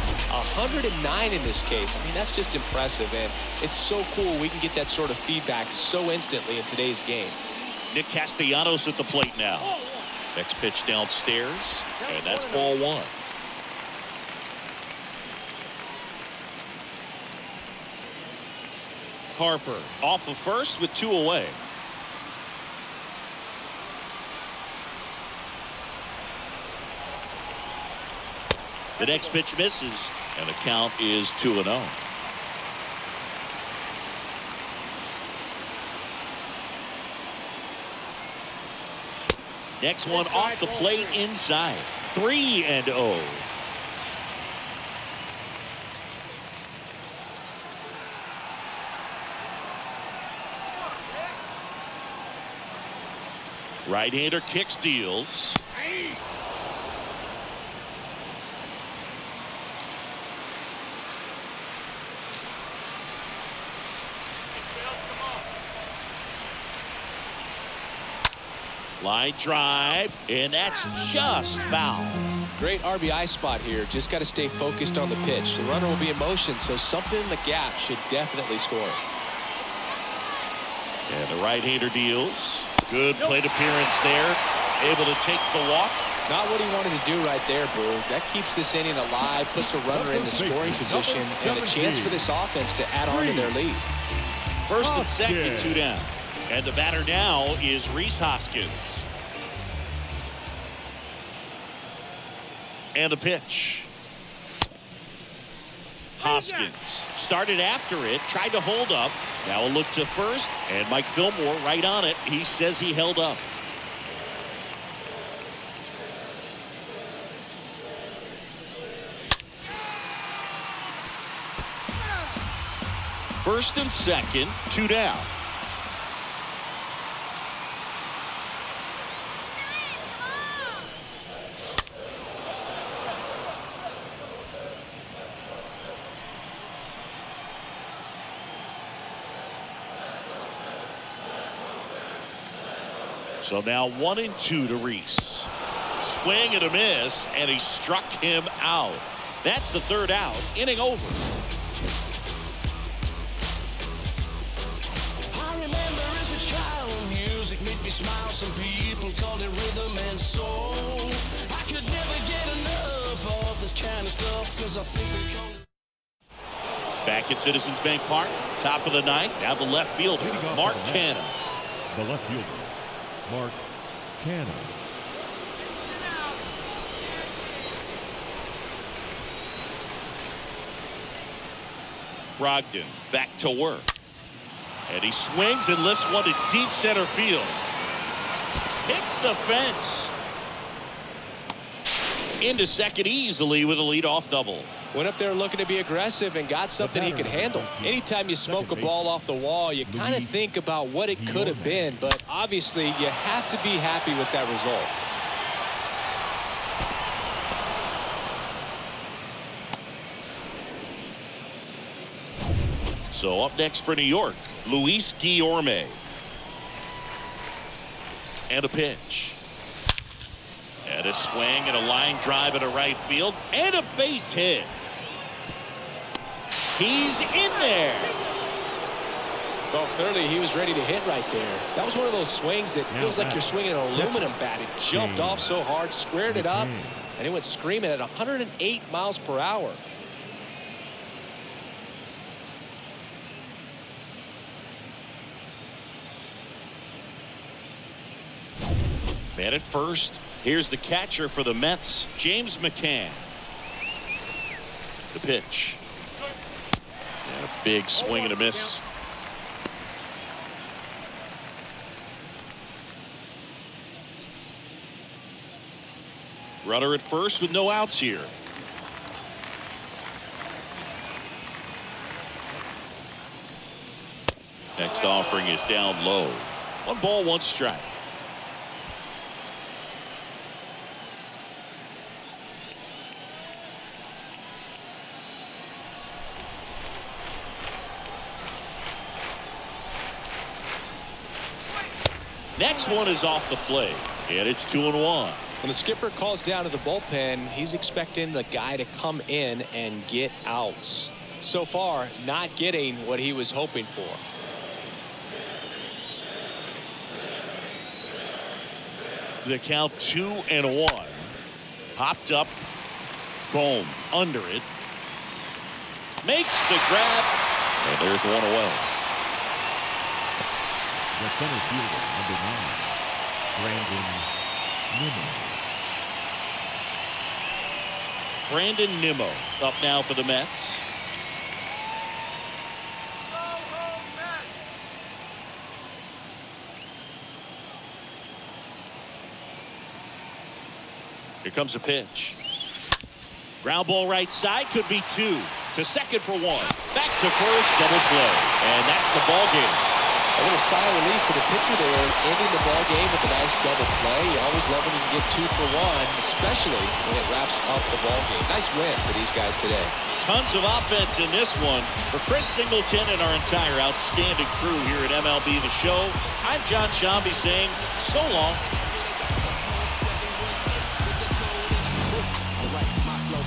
Speaker 2: 109 in this case. I mean, that's just impressive, and it's so cool we can get that sort of feedback so instantly in today's game.
Speaker 1: Nick Castellanos at the plate now. Next pitch downstairs, and that's ball one. Harper off of first with 2 away. The next pitch misses, and the count is 2-0. Next one off the plate inside. 3-0. Right-hander kicks, deals. Line drive, and that's just foul.
Speaker 2: Great RBI spot here. Just got to stay focused on the pitch. The runner will be in motion, so something in the gap should definitely score.
Speaker 1: And the right-hander deals. Good plate appearance there. Able to take the walk.
Speaker 2: Not what he wanted to do right there, Boo. That keeps this inning alive, puts a runner in the scoring position, and a chance for this offense to add on to their lead.
Speaker 1: First and second, 2 down. And the batter now is Rhys Hoskins. And the pitch. Hoskins started after it, tried to hold up. Now a look to first, and Mike Fillmore right on it. He says he held up. First and second, 2 down. So now 1-2 to Rhys. Swing and a miss, and he struck him out. That's the third out. Inning over.
Speaker 5: I remember as a child, music made me smile. Some people called it rhythm and soul. I could never get enough of this kind of stuff, because I think they call it.
Speaker 1: Back at Citizens Bank Park, top of the ninth. Now the left fielder, Mark Canha.
Speaker 3: The left fielder, Mark Canha.
Speaker 1: Brogdon back to work. And he swings and lifts one to deep center field. Hits the fence. Into second easily with a leadoff double.
Speaker 2: Went up there looking to be aggressive and got something he could handle. Anytime you smoke a ball off the wall, you kind of think about what it could have been, but obviously you have to be happy with that result.
Speaker 1: So up next for New York, Luis Guillorme. And a pitch. And a swing and a line drive into right field. And a base hit. He's in there.
Speaker 2: Well, clearly he was ready to hit right there. That was one of those swings that feels like you're swinging an aluminum bat. It jumped off so hard, squared it up, and it went screaming at 108 miles per hour.
Speaker 1: Man at first. Here's the catcher for the Mets, James McCann. The pitch. And a big swing and a miss. Runner at first with no outs here. Next offering is down low. 1 ball, 1 strike. Next one is off the plate, and it's 2-1.
Speaker 2: When the skipper calls down to the bullpen, he's expecting the guy to come in and get outs. So far, not getting what he was hoping for.
Speaker 1: The count 2-1. Popped up. Boom. Under it. Makes the grab. And there's 1 away.
Speaker 3: The center fielder, number 9,
Speaker 1: Brandon Nimmo up now for the Mets. Here comes a pitch. Ground ball right side, could be 2. To second for 1. Back to first, double play. And that's the ball game.
Speaker 2: A little sigh of relief for the pitcher there, ending the ball game with a nice double play. You always love when you can get 2 for 1, especially when it wraps up the ball game. Nice win for these guys today.
Speaker 1: Tons of offense in this one. For Chris Singleton and our entire outstanding crew here at MLB The Show, I'm John Shambi saying so long.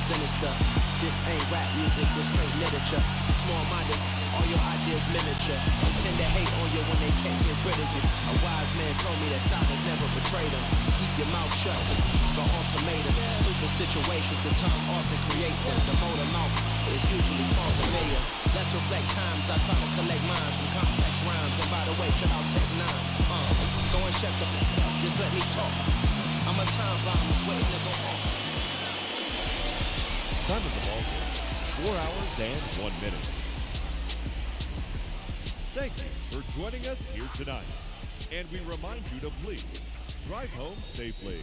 Speaker 5: Sinister. This ain't rap music, this straight literature. Small-minded, all your ideas miniature. Tend to hate on you when they can't get rid of you. A wise man told me that silence never betrayed him. Keep your mouth shut, the ultimatum. Stupid situations, the tongue often creates them. The motor mouth is usually cause a mayor. Let's reflect times I try to collect minds from complex rhymes. And by the way, shout out Tech 9. Go and shut the up, just let me talk. I'm a time bomb that's waiting to go off.
Speaker 3: Time of the ball game, 4 hours and 1 minute. Thank you for joining us here tonight. And we remind you to please drive home safely.